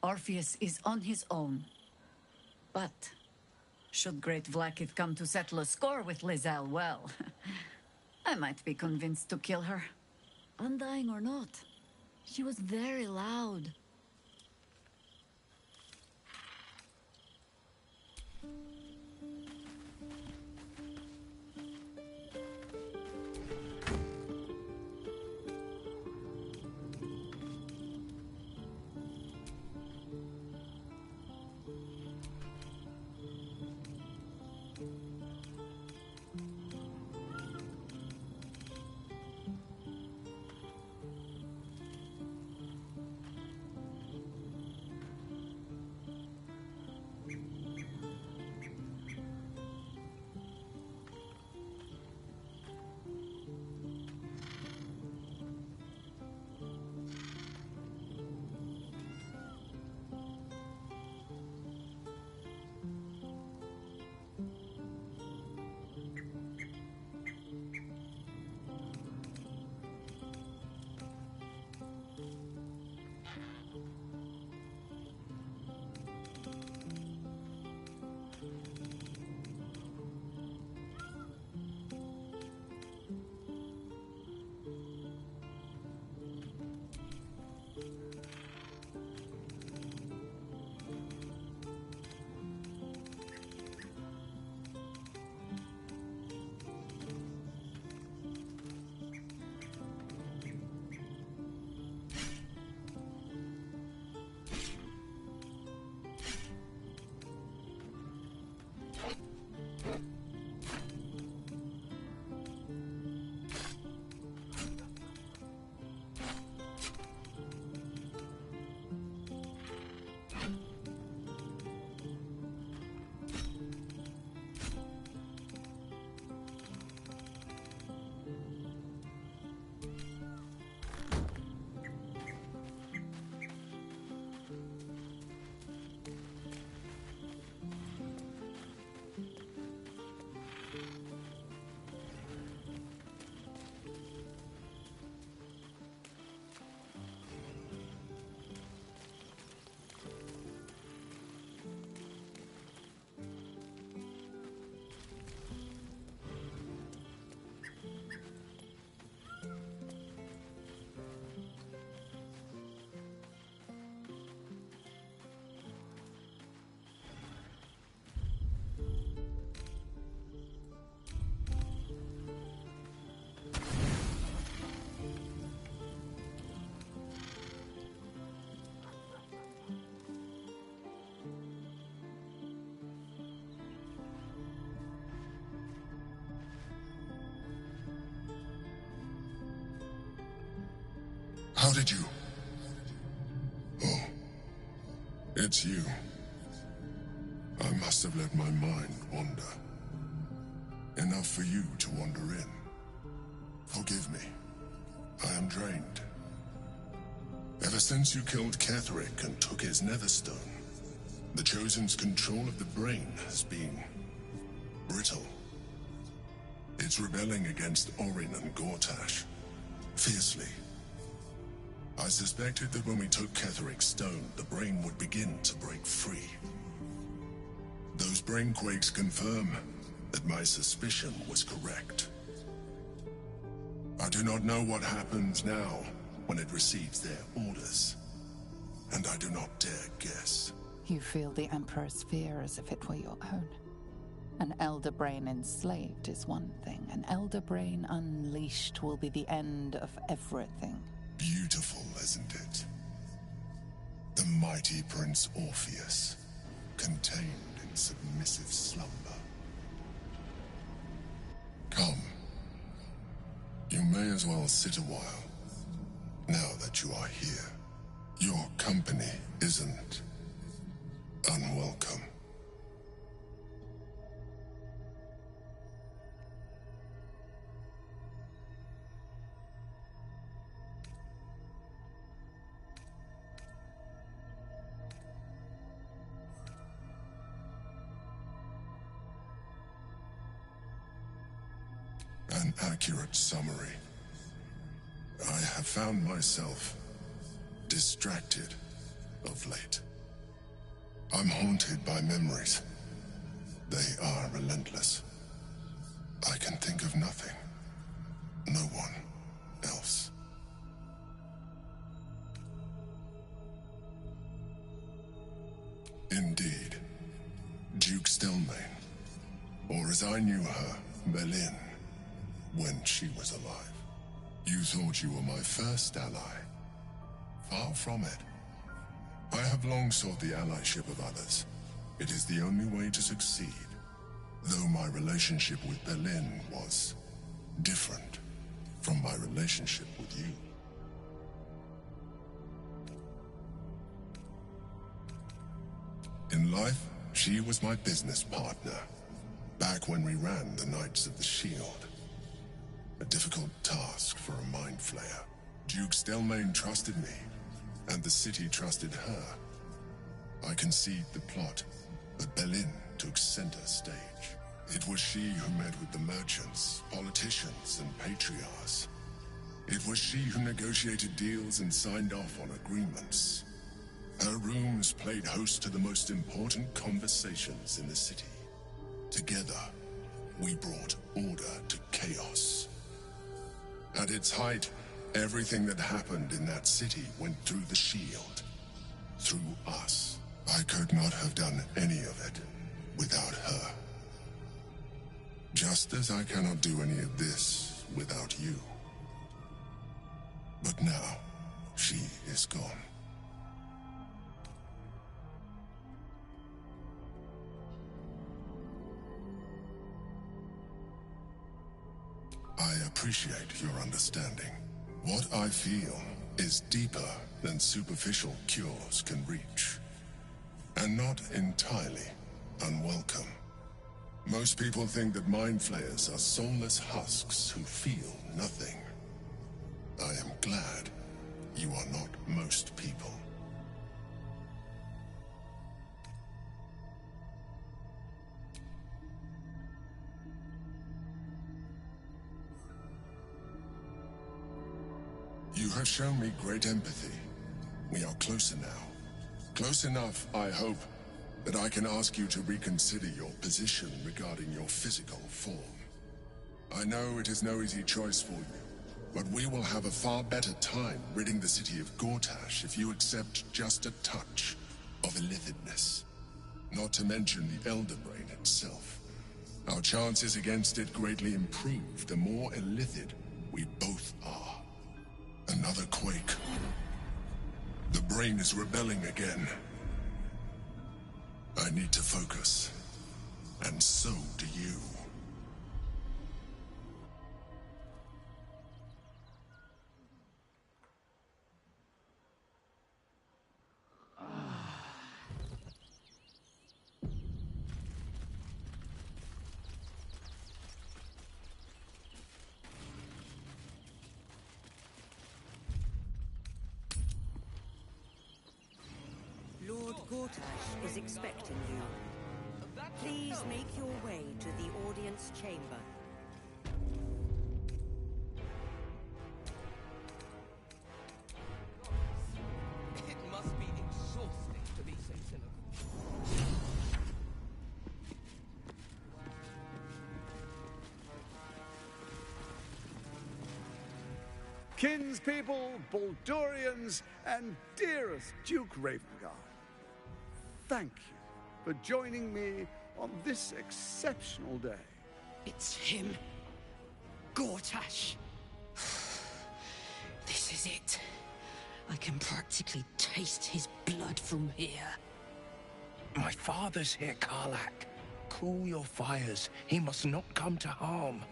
Orpheus is on his own. But should Great Vlaakith come to settle a score with Lae'zel, well, I might be convinced to kill her. Undying or not. She was very loud. How did you? Oh, it's you. I must have let my mind wander. Enough for you to wander in. Forgive me. I am drained. Ever since you killed Ketheric and took his netherstone, the Chosen's control of the brain has been brittle. It's rebelling against Orin and Gortash, fiercely. I suspected that when we took Ketheric's stone, the brain would begin to break free. Those brain quakes confirm that my suspicion was correct. I do not know what happens now when it receives their orders, and I do not dare guess. You feel the Emperor's fear as if it were your own. An elder brain enslaved is one thing. An elder brain unleashed will be the end of everything. Beautiful, isn't it? The mighty Prince Orpheus, contained in submissive slumber. Come. You may as well sit a while, now that you are here. Your company isn't unwelcome. An accurate summary. I have found myself distracted of late. I'm haunted by memories. They are relentless. I can think of nothing. No one else. Indeed. Duke Stelmane, or as I knew her, Berlin, when she was alive. You thought you were my first ally. Far from it. I have long sought the allyship of others. It is the only way to succeed. Though my relationship with Berlin was different from my relationship with you. In life, she was my business partner, back when we ran the Knights of the Shield. A difficult task for a mind flayer. Duke Stelmane trusted me, and the city trusted her. I conceived the plot, but Berlin took center stage. It was she who met with the merchants, politicians, and patriarchs. It was she who negotiated deals and signed off on agreements. Her rooms played host to the most important conversations in the city. Together, we brought order to chaos. At its height, everything that happened in that city went through the shield. Through us. I could not have done any of it without her. Just as I cannot do any of this without you. But now, she is gone. I appreciate your understanding. What I feel is deeper than superficial cures can reach. And not entirely unwelcome. Most people think that mind flayers are soulless husks who feel nothing. I am glad you are not most people. You have shown me great empathy. We are closer now. Close enough, I hope, that I can ask you to reconsider your position regarding your physical form. I know it is no easy choice for you, but we will have a far better time ridding the city of Gortash if you accept just a touch of illithidness. Not to mention the Elder Brain itself. Our chances against it greatly improve the more illithid we both are. Another quake. The brain is rebelling again. I need to focus. And so do you. Lord Gortash is expecting you. Please make your way to the audience chamber. It must be exhausting to be so cynical. Kinspeople, Baldurians, and dearest Duke Ravengard. Thank you for joining me on this exceptional day. It's him. Gortash. This is it. I can practically taste his blood from here. My father's here, Karlak. Cool your fires. He must not come to harm.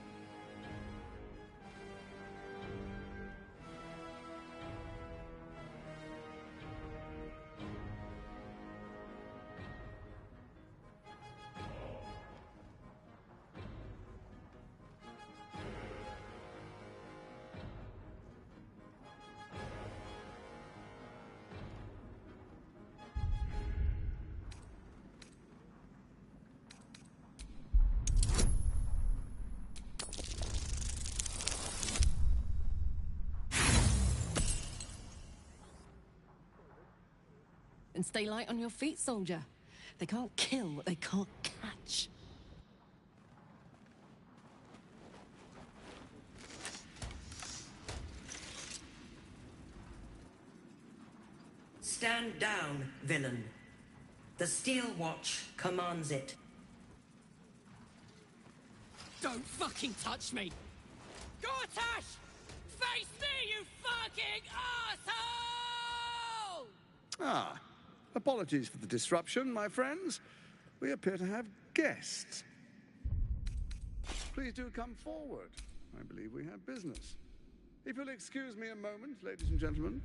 And stay light on your feet, soldier. They can't kill what they can't catch. Stand down, villain. The Steel Watch commands it. Don't fucking touch me! Gortash! Face me, you fucking asshole! Ah, apologies for the disruption, my friends. We appear to have guests. Please do come forward. I believe we have business. If you'll excuse me a moment, ladies and gentlemen.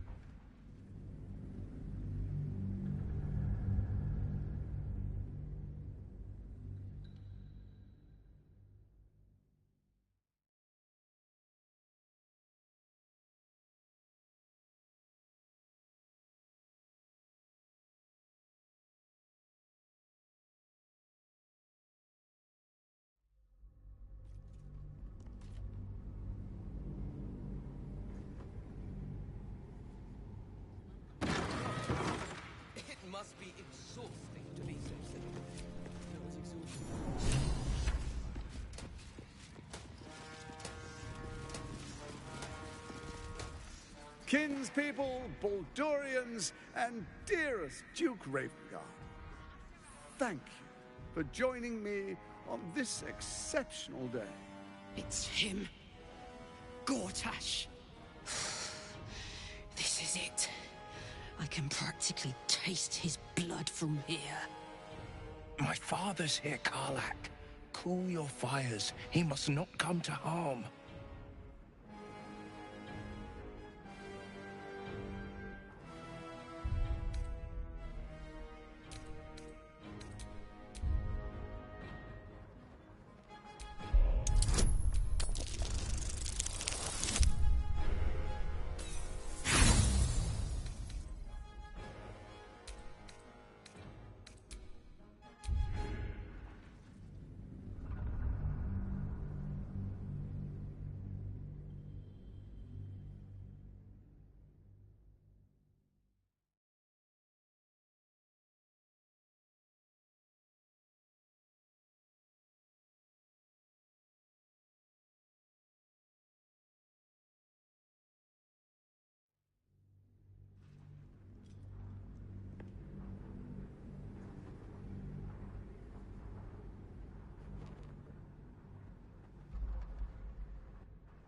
It must be exhausting to be so sick. No, it's exhausting. Kinspeople, Baldurians, and dearest Duke Ravengard, thank you for joining me on this exceptional day. It's him. Gortash. This is it. I can practically taste his blood from here. My father's here, Karlak. Cool your fires. He must not come to harm.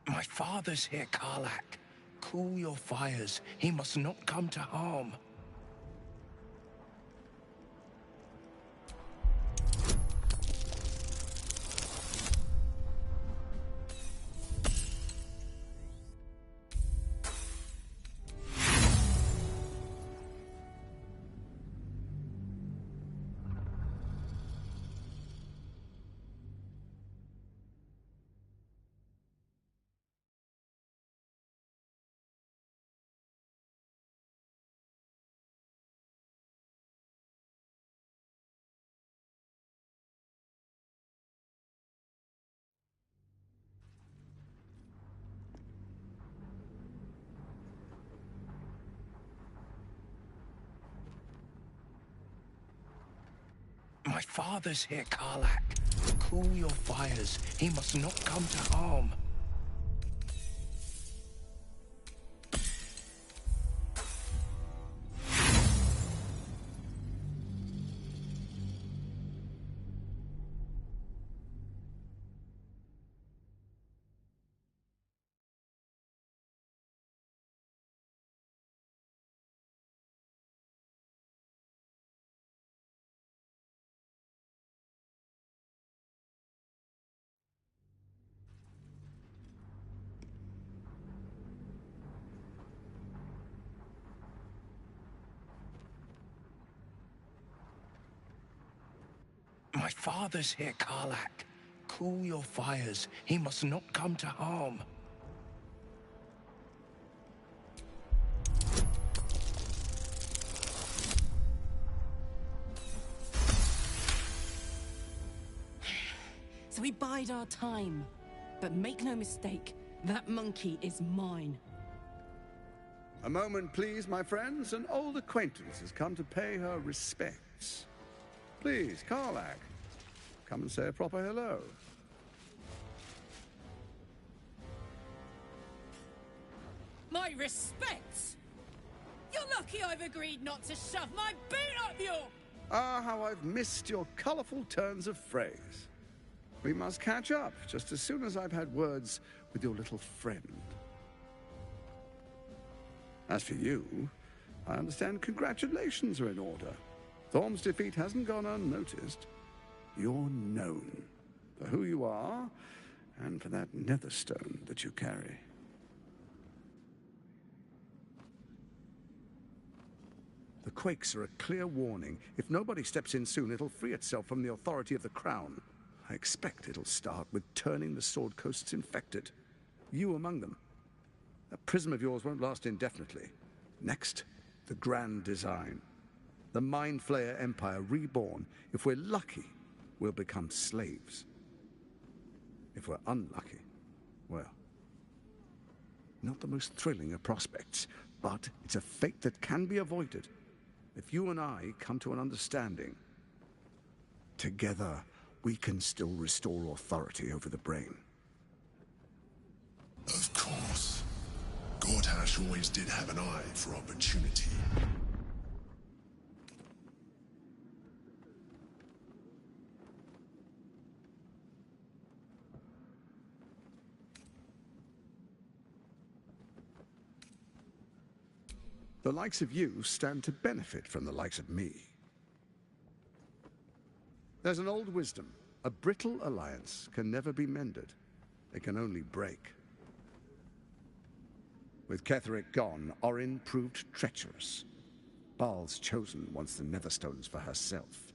My father's here, Karlak. Cool your fires. He must not come to harm. My father's here, Karlak. Cool your fires. He must not come to harm. My father's here, Karlak. Cool your fires. He must not come to harm. So we bide our time. But make no mistake, that monkey is mine. A moment, please, my friends. An old acquaintance has come to pay her respects. Please, Karlak, come and say a proper hello. My respects! You're lucky I've agreed not to shove my boot up your... Ah, how I've missed your colourful turns of phrase. We must catch up just as soon as I've had words with your little friend. As for you, I understand congratulations are in order. Thorm's defeat hasn't gone unnoticed. You're known for who you are and for that netherstone that you carry. The quakes are a clear warning. If nobody steps in soon, it'll free itself from the authority of the Crown. I expect it'll start with turning the Sword Coasts infected. You among them. That prism of yours won't last indefinitely. Next, the grand design. The Mind Flayer Empire reborn. If we're lucky, we'll become slaves. If we're unlucky, well, not the most thrilling of prospects, but it's a fate that can be avoided if you and I come to an understanding. Together, we can still restore authority over the brain. Of course. Gortash always did have an eye for opportunity. The likes of you stand to benefit from the likes of me. There's an old wisdom. A brittle alliance can never be mended. It can only break. With Ketheric gone, Orin proved treacherous. Baal's chosen wants the Netherstones for herself.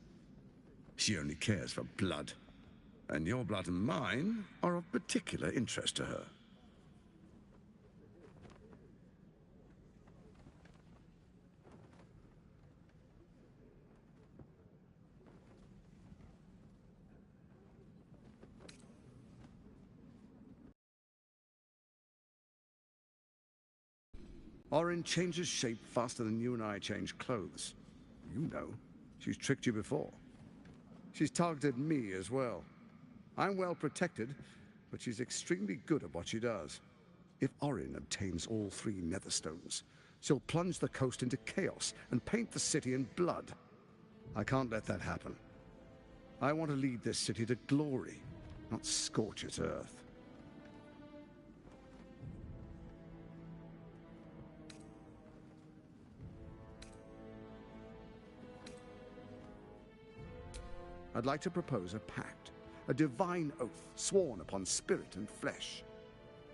She only cares for blood. And your blood and mine are of particular interest to her. Orin changes shape faster than you and I change clothes. You know, she's tricked you before. She's targeted me as well. I'm well protected, but she's extremely good at what she does. If Orin obtains all 3 Netherstones, she'll plunge the coast into chaos and paint the city in blood. I can't let that happen. I want to lead this city to glory, not scorch its earth. I'd like to propose a pact, a divine oath sworn upon spirit and flesh.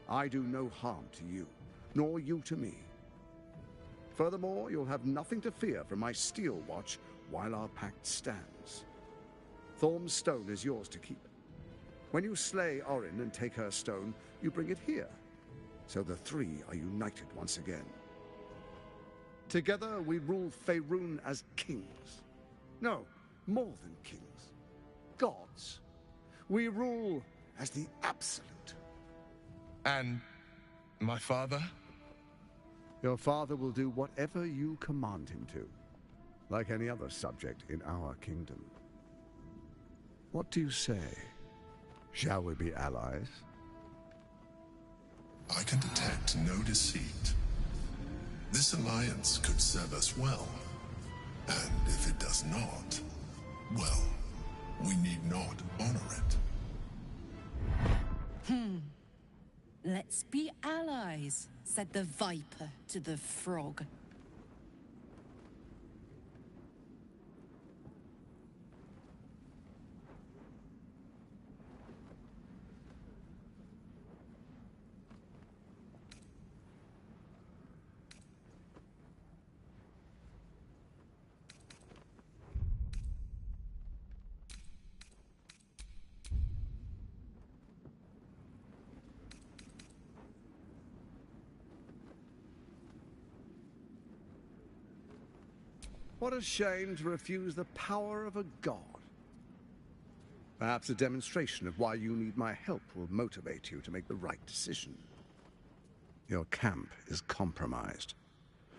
I do no harm to you, nor you to me. Furthermore, you'll have nothing to fear from my steel watch while our pact stands. Thorm's stone is yours to keep. When you slay Orin and take her stone, you bring it here, so the 3 are united once again. Together we rule Faerun as kings. No, more than kings. Gods. We rule as the absolute. And my father? Your father will do whatever you command him to, like any other subject in our kingdom. What do you say? Shall we be allies? I can detect no deceit. This alliance could serve us well. And if it does not, well, we need not honor it. Let's be allies, said the viper to the frog. What a shame to refuse the power of a god. Perhaps a demonstration of why you need my help will motivate you to make the right decision. Your camp is compromised.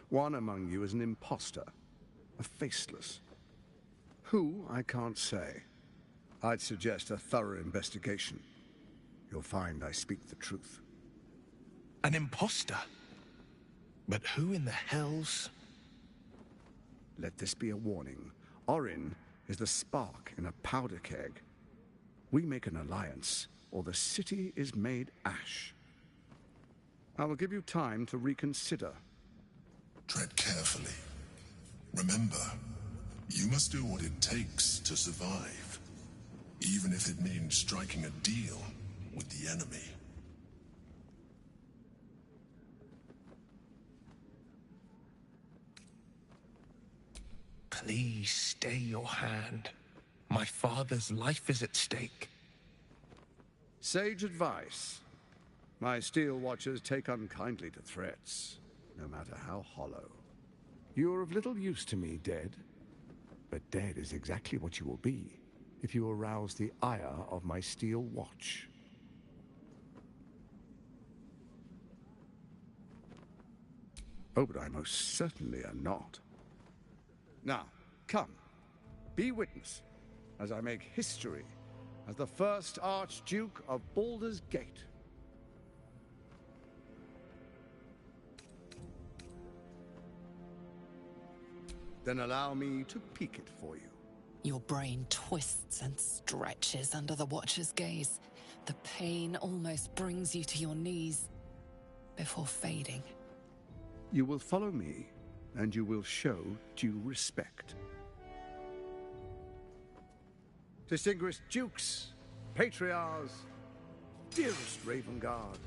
One among you is an imposter, a faceless. Who, I can't say. I'd suggest a thorough investigation. You'll find I speak the truth. An imposter? But who in the hells? Let this be a warning. Orin is the spark in a powder keg. We make an alliance, or the city is made ash. I will give you time to reconsider. Tread carefully. Remember, you must do what it takes to survive, even if it means striking a deal with the enemy. Please stay your hand. My father's life is at stake. Sage advice. My steel watchers take unkindly to threats, no matter how hollow. You are of little use to me, dead. But dead is exactly what you will be if you arouse the ire of my steel watch. Oh, but I most certainly am not. Now, come. Be witness as I make history as the first Archduke of Baldur's Gate. Then allow me to peek it for you. Your brain twists and stretches under the Watcher's gaze. The pain almost brings you to your knees before fading. You will follow me, and you will show due respect. Distinguished dukes, patriarchs, dearest Ravengard,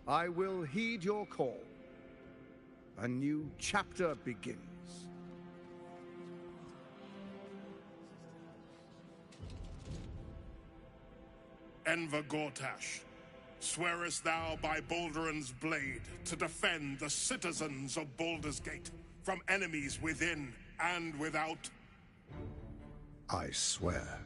I will heed your call. A new chapter begins. Enver Gortash, swearest thou by Balduran's blade to defend the citizens of Baldur's Gate from enemies within and without? I swear.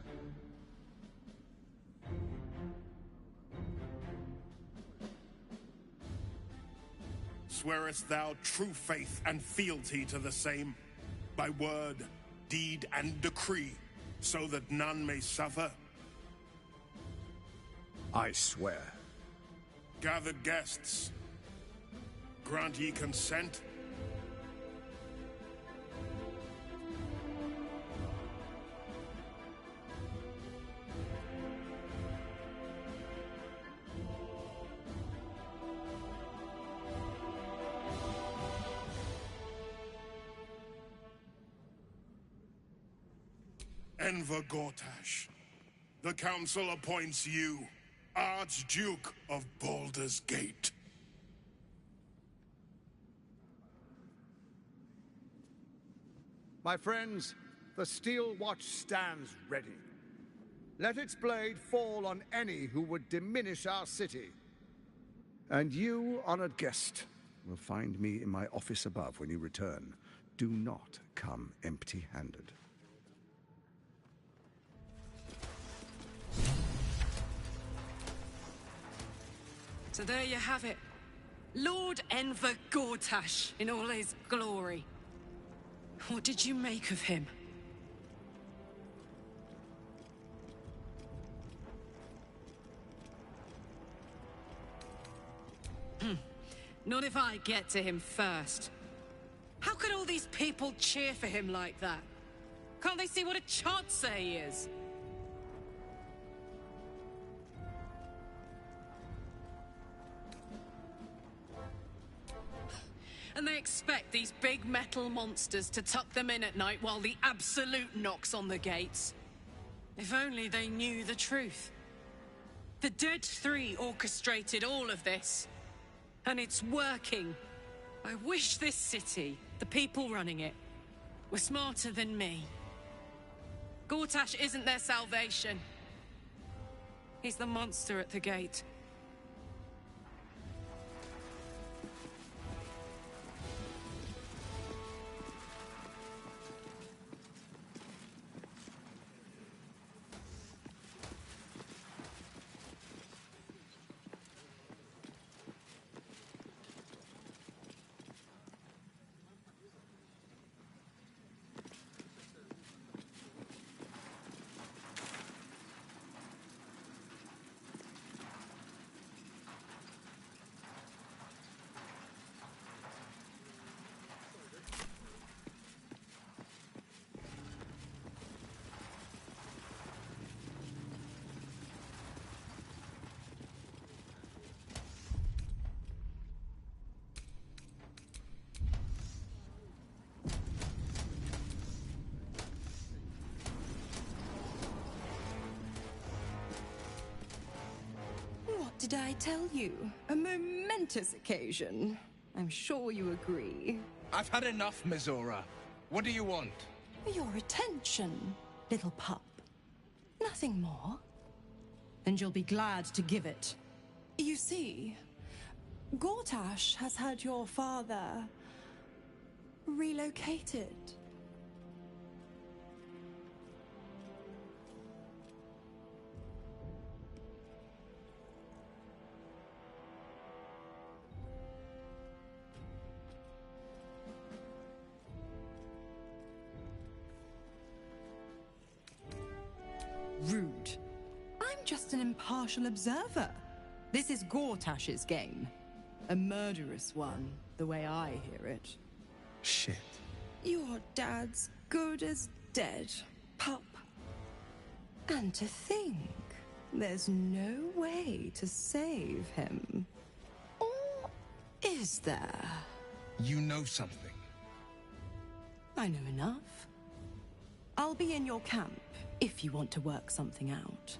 Swearest thou true faith and fealty to the same, by word, deed, and decree, so that none may suffer? I swear. Gathered guests, grant ye consent? Enver Gortash, the Council appoints you Archduke of Baldur's Gate. My friends, the Steel Watch stands ready. Let its blade fall on any who would diminish our city. And you, honored guest, will find me in my office above when you return. Do not come empty-handed. So there you have it. Lord Enver Gortash in all his glory. What did you make of him? Not if I get to him first. How could all these people cheer for him like that? Can't they see what a chancer he is? And they expect these big metal monsters to tuck them in at night while the Absolute knocks on the gates. If only they knew the truth. The Dead Three orchestrated all of this. And it's working. I wish this city, the people running it, were smarter than me. Gortash isn't their salvation. He's the monster at the gate. did I tell you? A momentous occasion. I'm sure you agree. I've had enough, Mizora. What do you want? Your attention, little pup. Nothing more. And you'll be glad to give it. You see, Gortash has had your father relocated. Rude. I'm just an impartial observer. This is Gortash's game. A murderous one, the way I hear it. Shit. Your dad's good as dead, pup. And to think, there's no way to save him. Or is there? You know something. I know enough. I'll be in your camp if you want to work something out.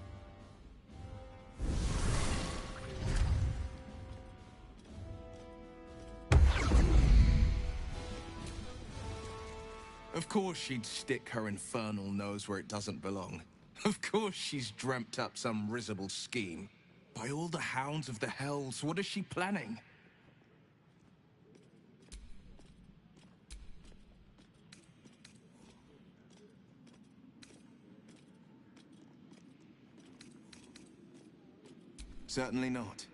Of course she'd stick her infernal nose where it doesn't belong. Of course she's dreamt up some risible scheme. By all the hounds of the hells, what is she planning? Certainly not.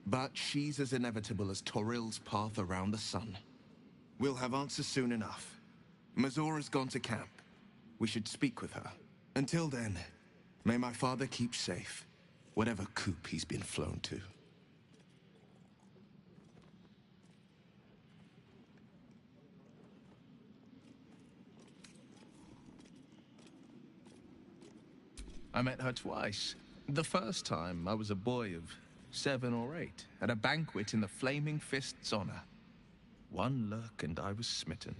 But she's as inevitable as Toril's path around the sun. We'll have answers soon enough. Mizora's gone to camp. We should speak with her. Until then, may my father keep safe, whatever coop he's been flown to. I met her twice. The first time, I was a boy of 7 or 8, at a banquet in the Flaming Fist's honor. One look and I was smitten.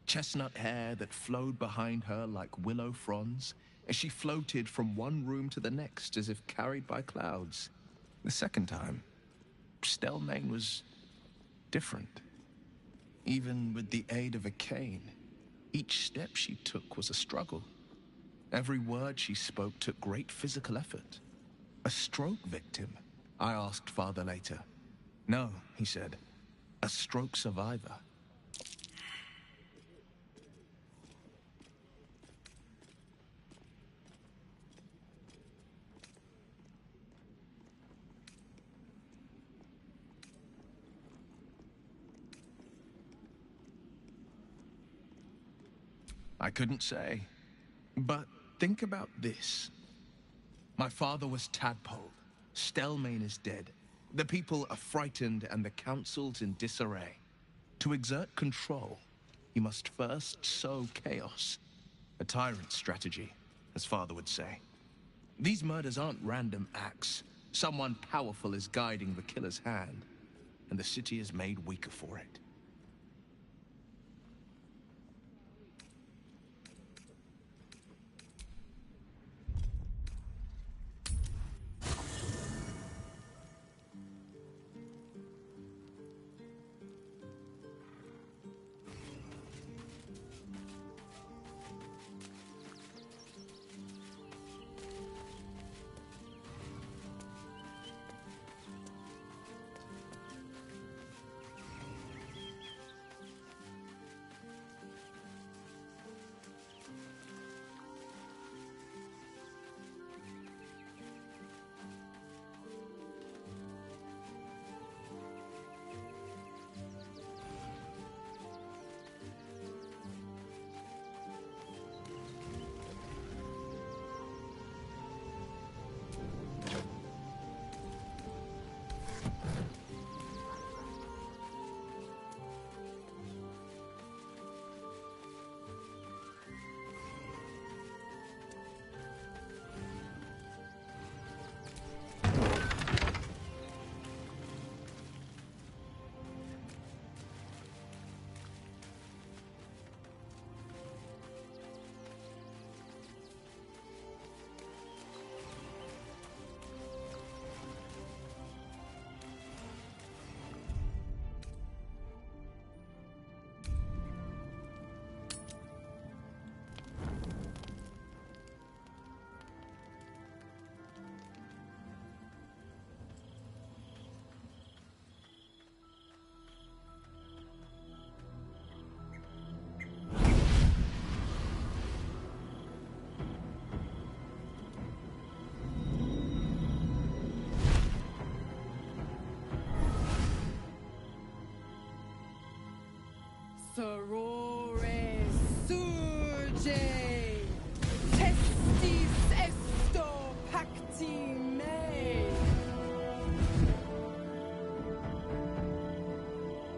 Chestnut hair that flowed behind her like willow fronds, as she floated from one room to the next as if carried by clouds. The second time, Stelmane was different. Even with the aid of a cane, each step she took was a struggle. Every word she spoke took great physical effort. A stroke victim? I asked father later. No, he said. A stroke survivor. I couldn't say. But think about this. My father was tadpoled. Stelmane is dead. The people are frightened and the council's in disarray. To exert control, you must first sow chaos. A tyrant's strategy, as father would say. These murders aren't random acts. Someone powerful is guiding the killer's hand, and the city is made weaker for it. Sorore surge, testis esto pacti me.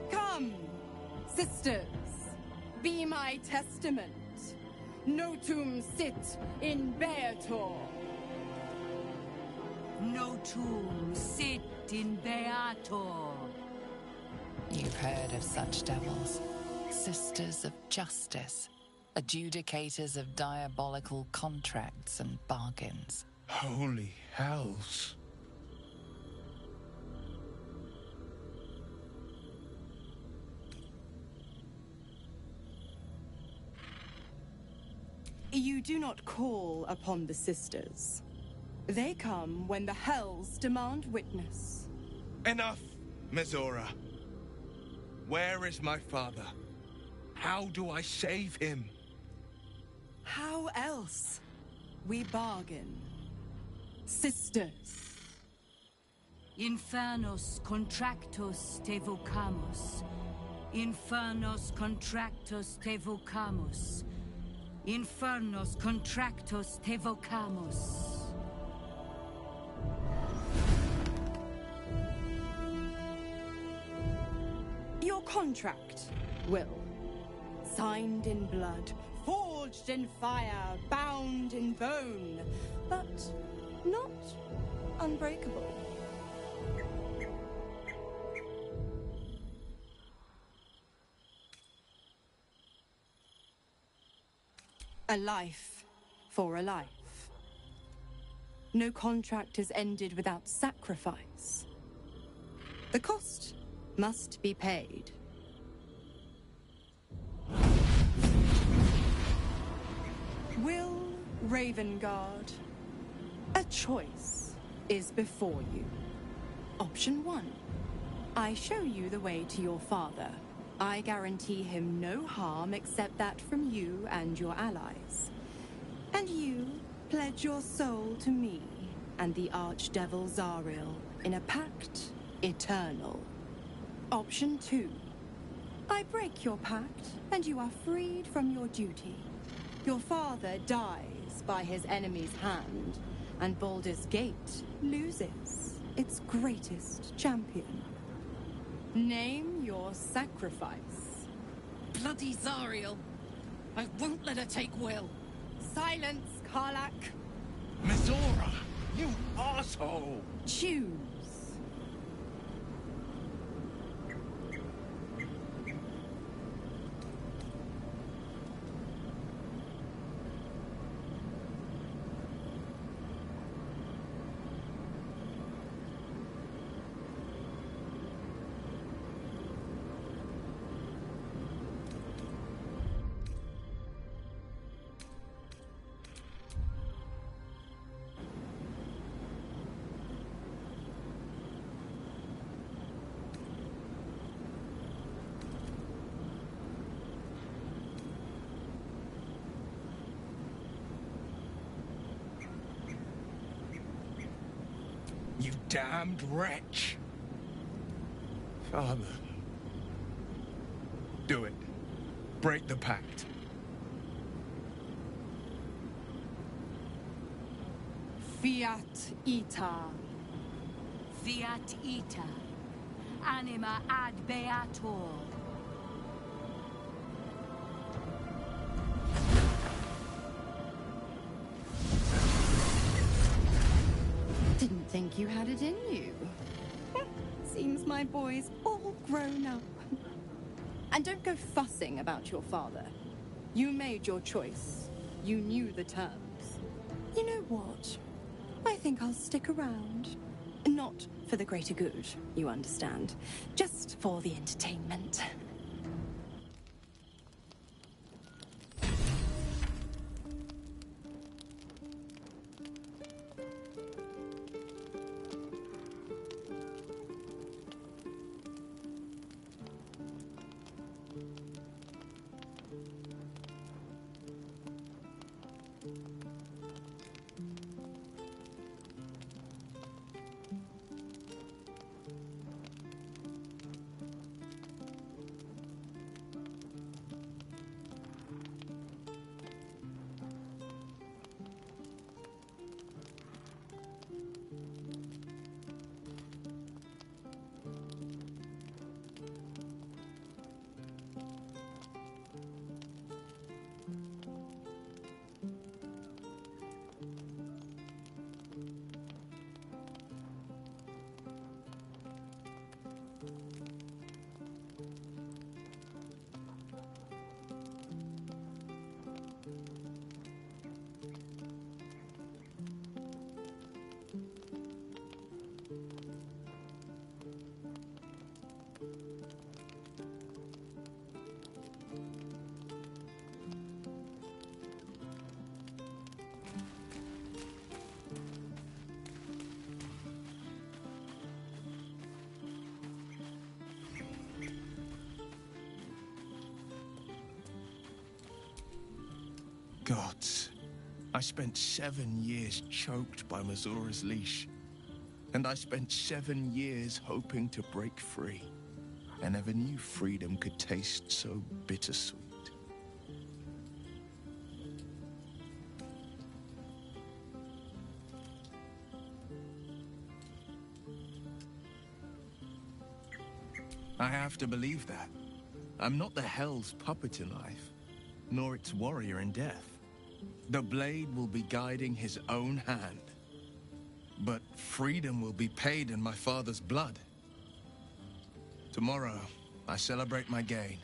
Come, sisters, be my testament. Notum sit in beator. Notum sit in beator. You've heard of such devils. Sisters of justice. Adjudicators of diabolical contracts and bargains. Holy hells. You do not call upon the sisters. They come when the hells demand witness. Enough, Mizora. Where is my father? How do I save him? How else? We bargain. Sisters. Infernos contractos te vocamus. Infernos contractos te vocamus. Infernos contractos te vocamus. Your contract, Will. Signed in blood, forged in fire, bound in bone, but not unbreakable. A life for a life. No contract is ended without sacrifice. The cost must be paid. Will Ravengard, a choice is before you. Option 1. I show you the way to your father. I guarantee him no harm except that from you and your allies. And you pledge your soul to me and the Archdevil Zariel in a pact eternal. Option 2. I break your pact and you are freed from your duty. Your father dies by his enemy's hand, and Baldur's Gate loses its greatest champion. Name your sacrifice. Bloody Zariel. I won't let her take Will. Silence, Karlak. Mizora, you asshole! Choose. You damned wretch! Father. Do it. Break the pact. Fiat ita. Fiat ita. Anima ad beator. Didn't think you had it in you. Seems my boy's all grown up. And don't go fussing about your father. You made your choice. You knew the terms. You know what? I think I'll stick around. Not for the greater good, you understand. Just for the entertainment. I spent 7 years choked by Mazura's leash. And I spent 7 years hoping to break free. I never knew freedom could taste so bittersweet. I have to believe that. I'm not the Hell's puppet in life, nor its warrior in death. The blade will be guiding his own hand. But freedom will be paid in my father's blood. Tomorrow, I celebrate my gain.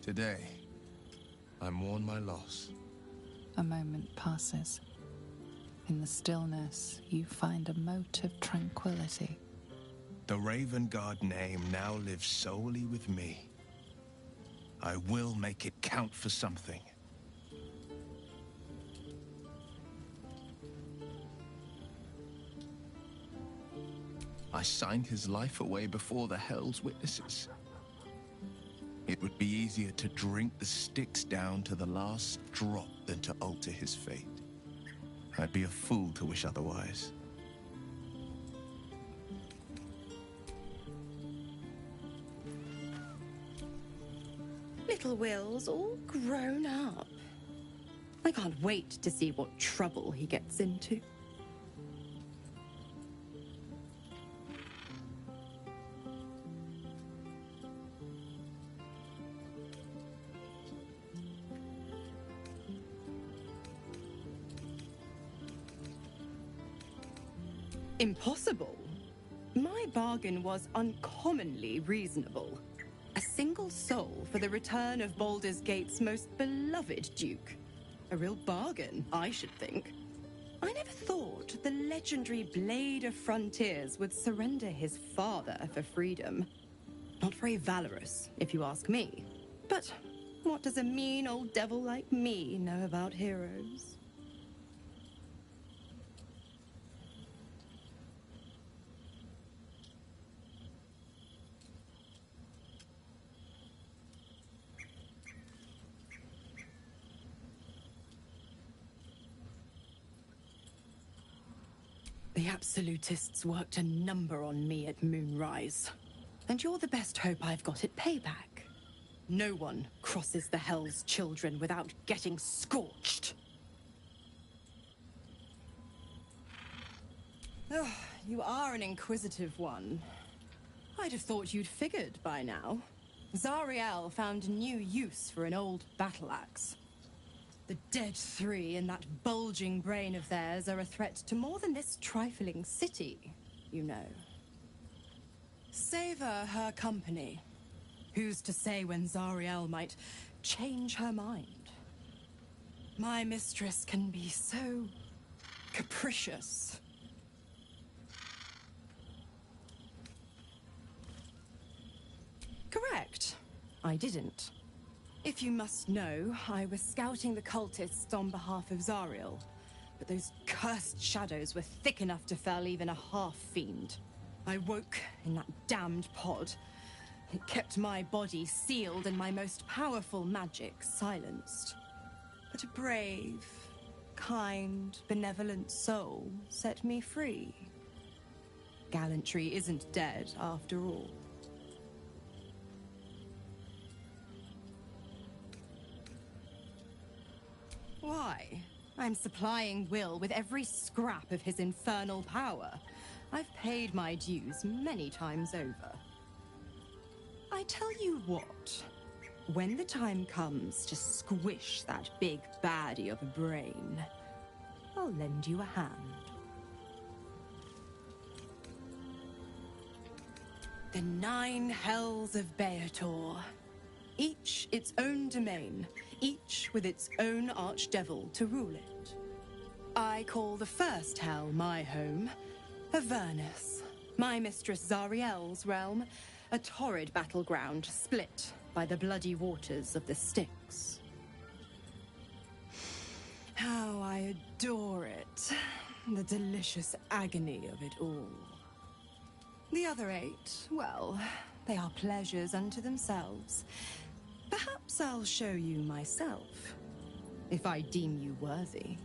Today, I mourn my loss. A moment passes. In the stillness, you find a mote of tranquility. The Raven Guard name now lives solely with me. I will make it count for something. I signed his life away before the Hell's witnesses. It would be easier to drink the Styx down to the last drop than to alter his fate. I'd be a fool to wish otherwise. Little Will's all grown up. I can't wait to see what trouble he gets into. Impossible. My bargain was uncommonly reasonable. A single soul for the return of Baldur's Gate's most beloved duke. A real bargain, I should think. I never thought the legendary Blade of Frontiers would surrender his father for freedom. Not very valorous, if you ask me. But what does a mean old devil like me know about heroes? The Absolutists worked a number on me at Moonrise. And you're the best hope I've got at payback. No one crosses the Hell's Children without getting scorched. Oh, you are an inquisitive one. I'd have thought you'd figured by now. Zariel found a new use for an old battle axe. The dead three in that bulging brain of theirs are a threat to more than this trifling city, you know. Savor her company. Who's to say when Zariel might change her mind? My mistress can be so capricious. Correct. I didn't. If you must know, I was scouting the cultists on behalf of Zariel, but those cursed shadows were thick enough to fell even a half-fiend. I woke in that damned pod. It kept my body sealed and my most powerful magic silenced. But a brave, kind, benevolent soul set me free. Gallantry isn't dead after all. Why? I'm supplying Will with every scrap of his infernal power. I've paid my dues many times over. I tell you what, when the time comes to squish that big baddie of a brain, I'll lend you a hand. The 9 hells of Beator. Each its own domain, each with its own archdevil to rule it. I call the first hell my home, Avernus, my mistress Zariel's realm, a torrid battleground split by the bloody waters of the Styx. How I adore it, the delicious agony of it all. The other 8, well, they are pleasures unto themselves. Perhaps I'll show you myself, if I deem you worthy.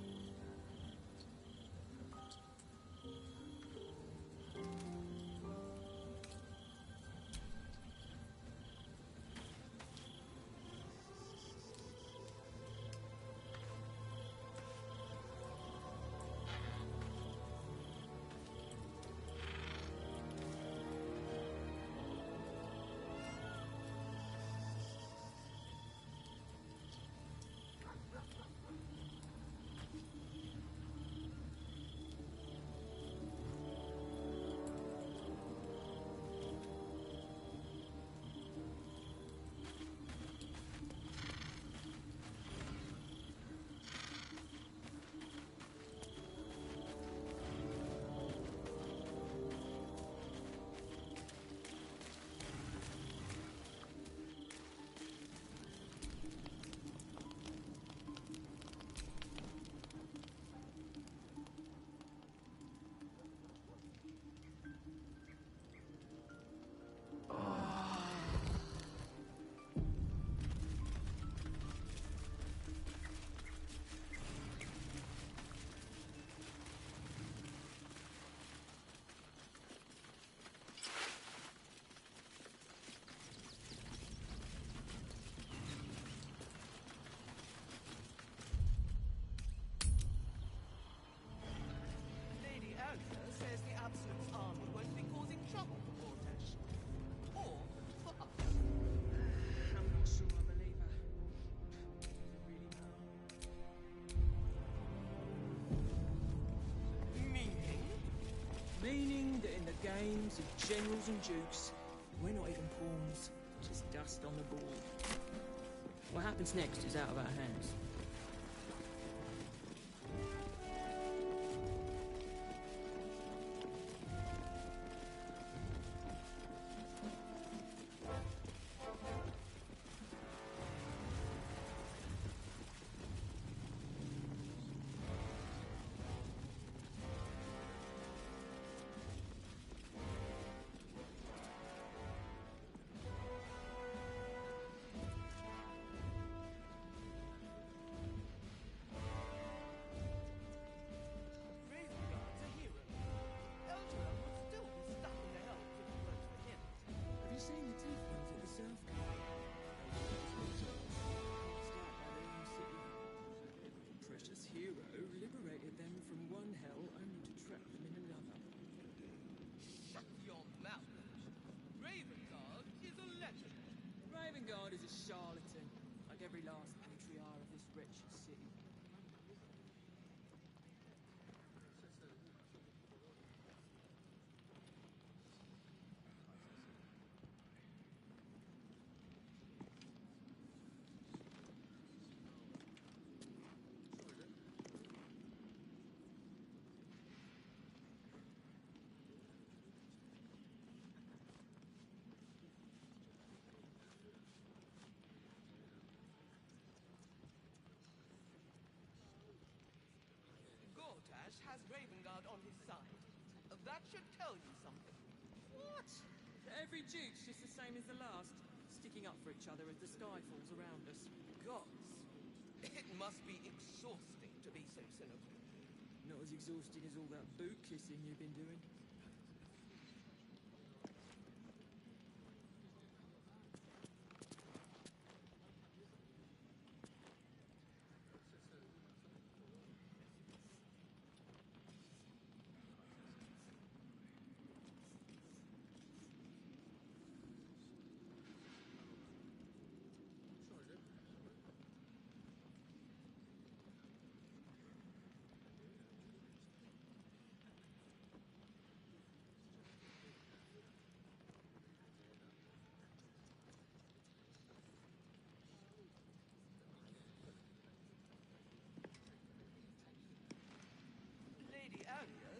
Meaning that in the games of generals and dukes, we're not even pawns, just dust on the board. What happens next is out of our hands. God is a charlatan, like every last patriarch of this wretched city. Has Ravengard on his side. That should tell you something. What? Every duke's just the same as the last, sticking up for each other as the sky falls around us. Gods. It must be exhausting to be so cynical. Not as exhausting as all that boot kissing you've been doing.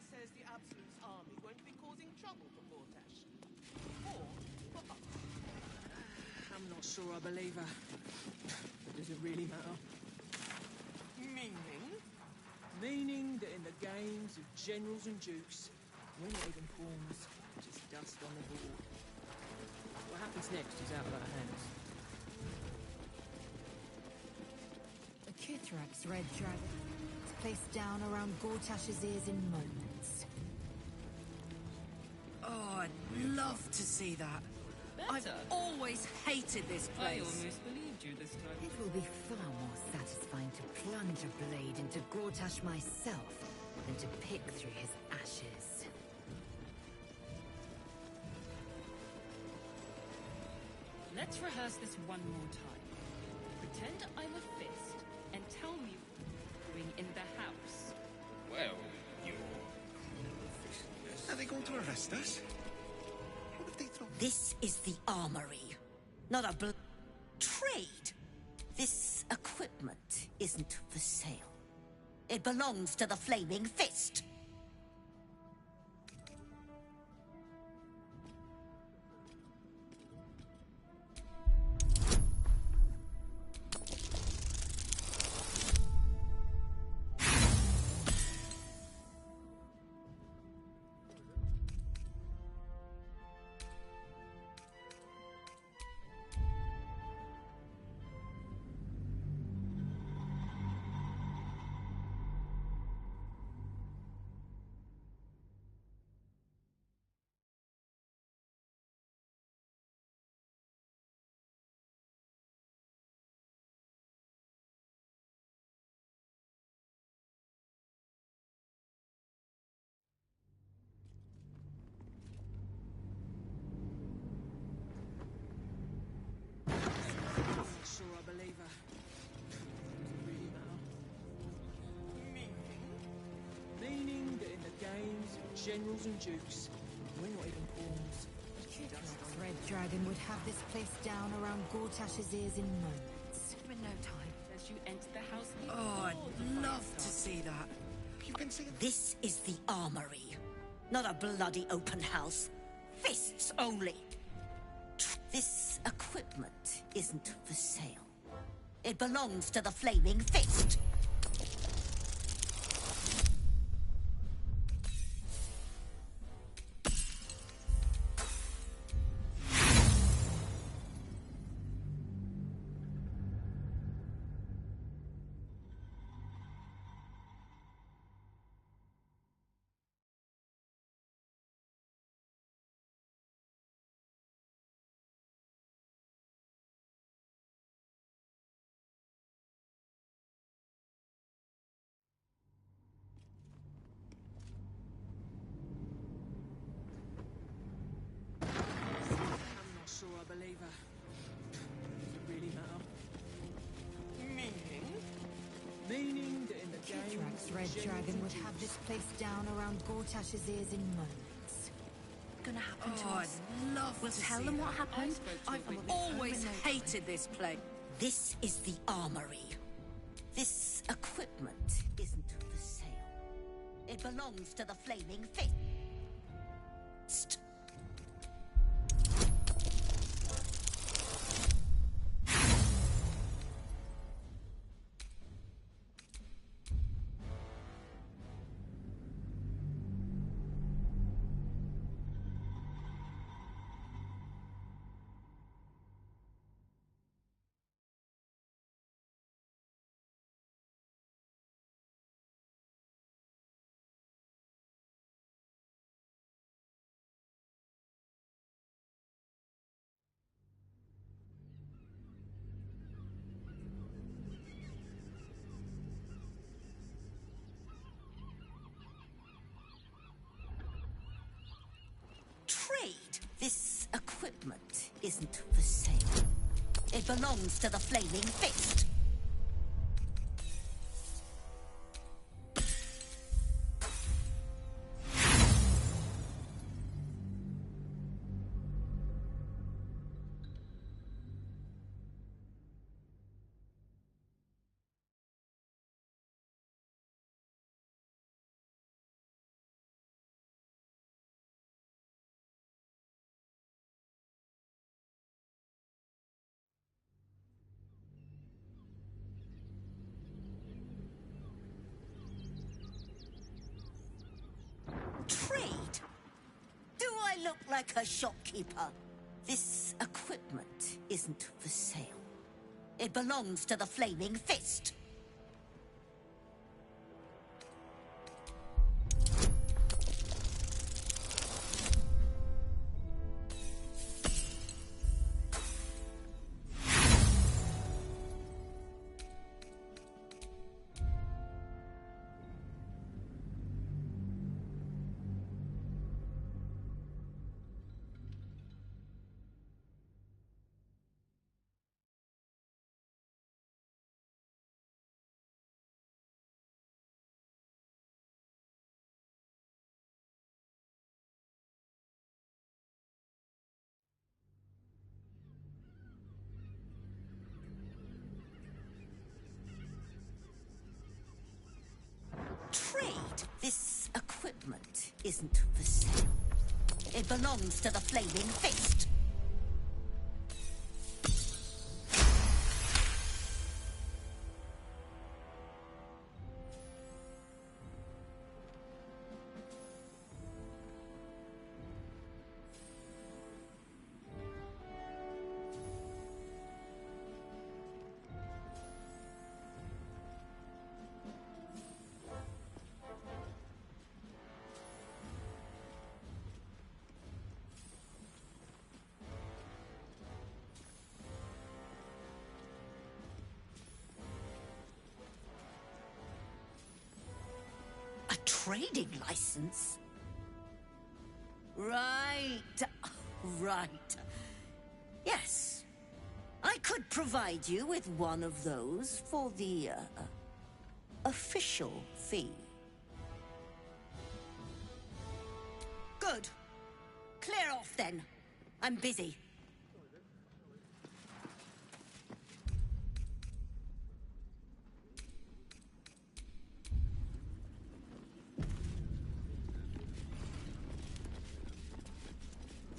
Says the Absolute's army won't be causing trouble for Vortash. Or for us. I'm not sure I believe her. Does it really matter? Meaning? Meaning that in the games of generals and dukes, we're not even pawns, just dust on the board. What happens next is out of our hands. A Kithrak's red dragon. It's placed down around Gortash's ears in moments. Oh, I'd love to see that. I've always hated this place. I almost believed you this time. It will be far more satisfying to plunge a blade into Gortash myself than to pick through his ashes. Let's rehearse this one more time. Pretend I'm a fist and tell me what you're doing in the house. Well, are they going to arrest us? What if they throw... This is the armory, not a trade. This equipment isn't for sale. It belongs to the Flaming Fist. Generals and dukes. We're not even pawns. Kithrak's red dragon would have this placed down around Gortash's ears in moments. In no time, as you enter the house. Oh, I'd love to see that. You've been saying... This is the armory, not a bloody open house. Fists only. This equipment isn't for sale. It belongs to the Flaming Fist. Kithrak's red dragon would have this placed down around Gortash's ears in moments. Gonna happen to us. I'd love We'll to tell see them that. what happened. I've always hated this place. This is the armory. This equipment isn't for sale. It belongs to the Flaming Fist. Trade. This equipment isn't for sale. It belongs to the Flaming Fist. Trade? Do I look like a shopkeeper? This equipment isn't for sale. It belongs to the Flaming Fist. isn't for sale. It belongs to the Flaming Fist. A trading license? Right. Right. Yes. I could provide you with one of those for the, official fee. Good. Clear off then. I'm busy.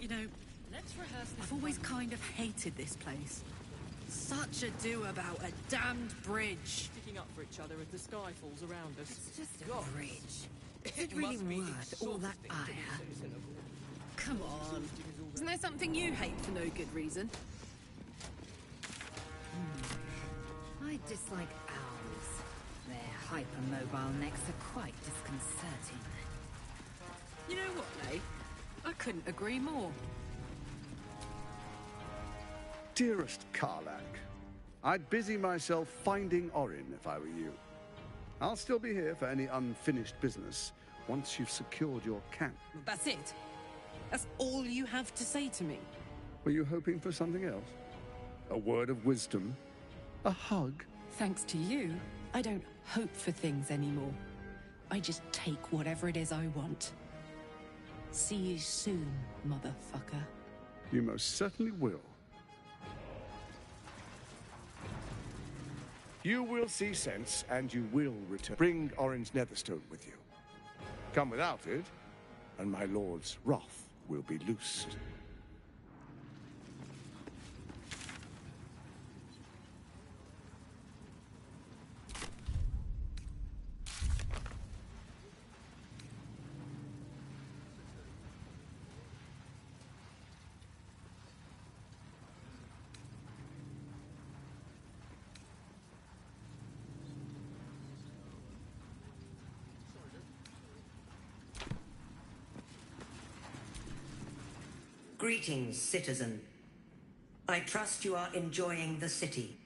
You know, let's rehearse this. I've always kind of hated this place. Such ado about a damned bridge. Sticking up for each other as the sky falls around us. It's just a bridge. Is it really worth all that ire? Come on. Isn't there something you hate for no good reason? I dislike owls. Their hypermobile necks are quite disconcerting. You know what, Lay? I couldn't agree more. Dearest Karlak, I'd busy myself finding Orin if I were you. I'll still be here for any unfinished business once you've secured your camp. That's it? That's all you have to say to me? Were you hoping for something else? A word of wisdom? A hug? Thanks to you, I don't hope for things anymore. I just take whatever it is I want. See you soon, motherfucker. You most certainly will. You will see sense, and you will return. Bring Orin's Netherstone with you. Come without it, and my lord's wrath will be loosed. Greetings, citizen. I trust you are enjoying the city.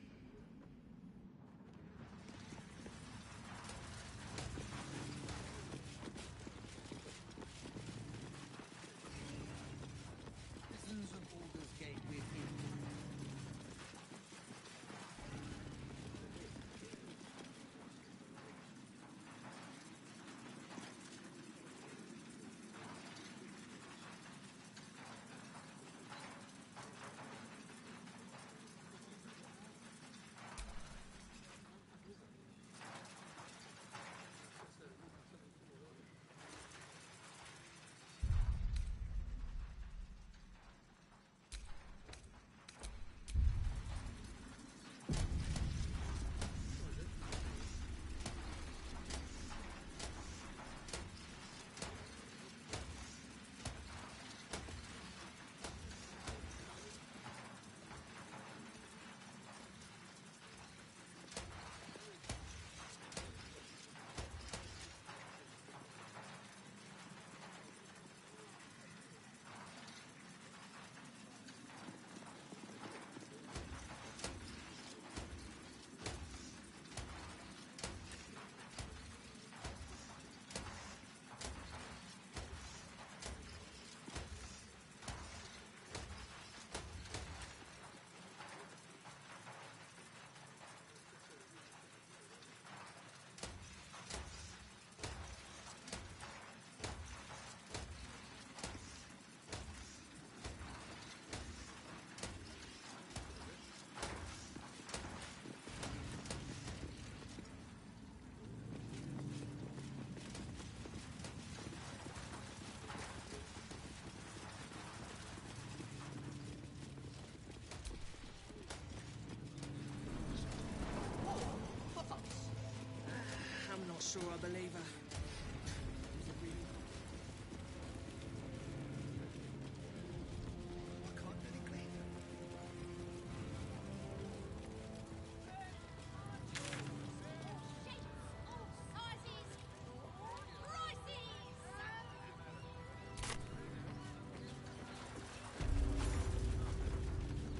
sure I believe her.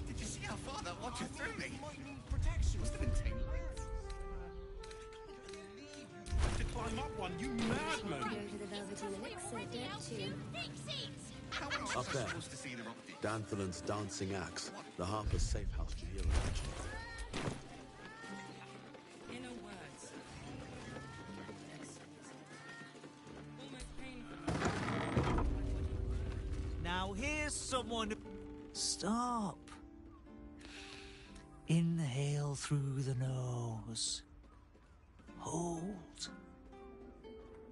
Did you see how far that watcher threw me? Protection. Must have been 10 legs. To climb up one, you madman! Go to the Velveteen Elixir, don't you? Up there, Danthalan's dancing axe, the Harper's safe house Jahira mentioned. In a word, sir. Now here's someone... Stop. Inhale through the nose. Hold.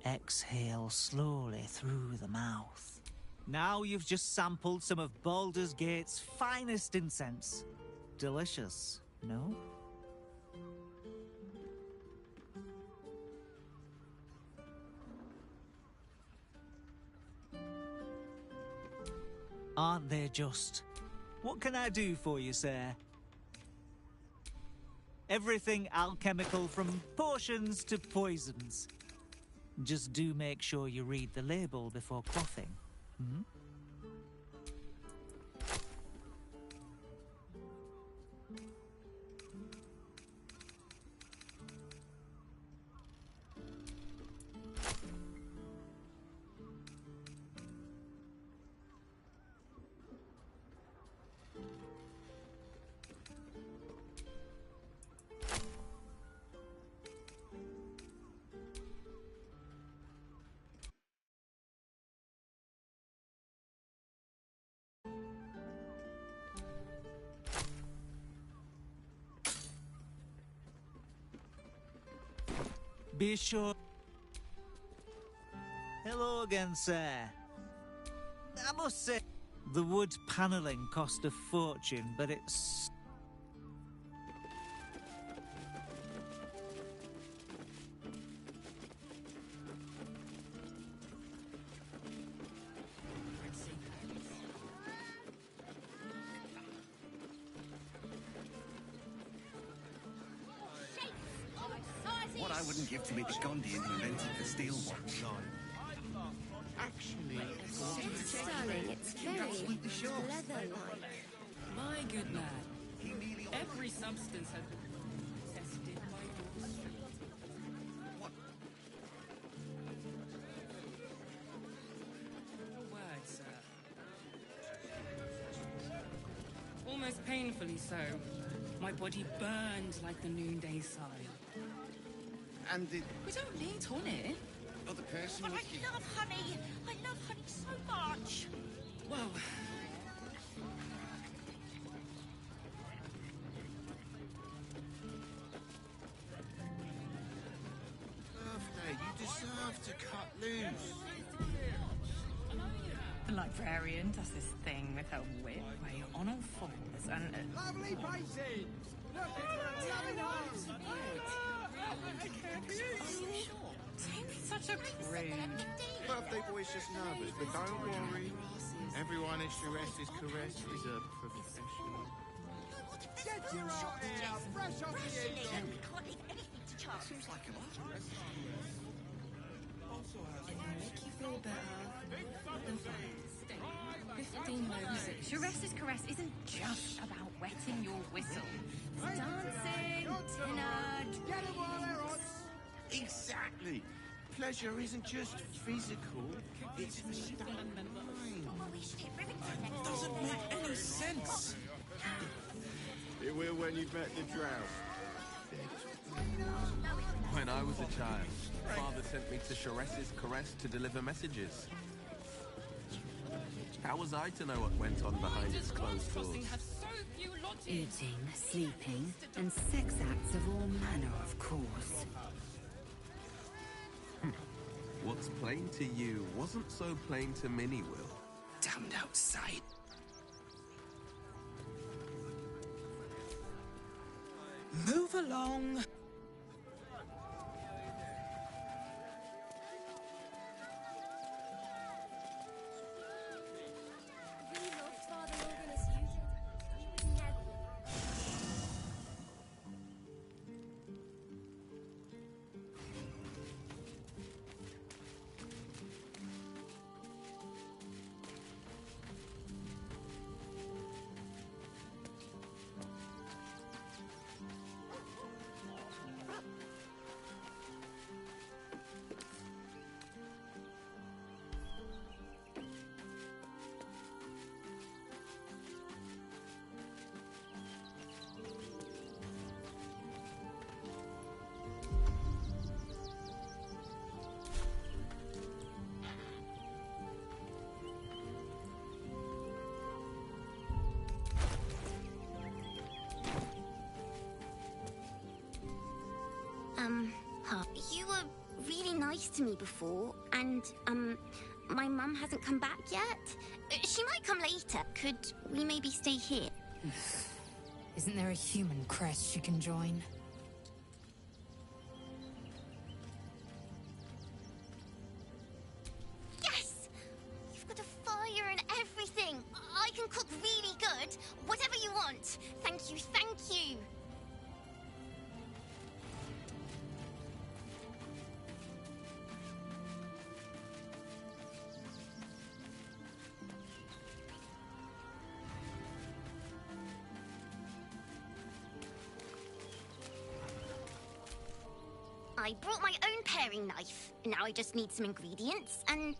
Exhale slowly through the mouth. Now you've just sampled some of Baldur's Gate's finest incense. Delicious, no? Aren't they just? What can I do for you, sir? Everything alchemical from potions to poisons. Just do make sure you read the label before quaffing. Hmm? Be sure. Hello again, sir. I must say, the wood panelling cost a fortune, but it's... What I wouldn't give to meet the Gondian who invented the steel watch. Actually, Sterling, it's very leather-like. My good lad, every substance has been tested by your street. What? A word, sir. Almost painfully so. My body burned like the noonday sun. And the... We don't need honey. other person But was... I love honey. I love honey so much. Well, Birthday, you deserve to cut loose. The librarian does this thing with her whip where you're on all fours and... Lovely painting! Look, it's lovely eyes! Don't be such a prude. Birthday boy's just nervous, but don't worry. Everyone in Sharess's caress is a professional. Get your old hair out, fresh off the We engine! can't leave anything to chance. Seems like a lot. If I make you feel better, then fine. 15 roses. Sharess's caress isn't just about wetting your whistle. It's dancing, dinner, Get them while they're on! Exactly. Pleasure isn't just physical, it's a state of mind. Well, we should hit Rivington next. Doesn't make any sense. It will when you've met the drought. When I was a child, Father sent me to Sharess's caress to deliver messages. How was I to know what went on behind its closed doors? eating, sleeping, and sex acts of all manner, of course. What's plain to you wasn't so plain to Minnie, Will. Damned outside. Move along. nice to me before, and, my mum hasn't come back yet. She might come later. Could we maybe stay here? Isn't there a human crest she can join? Yes! You've got a fire and everything. I can cook really good. Whatever you want. Thank you, thank you. I brought my own paring knife. Now I just need some ingredients, and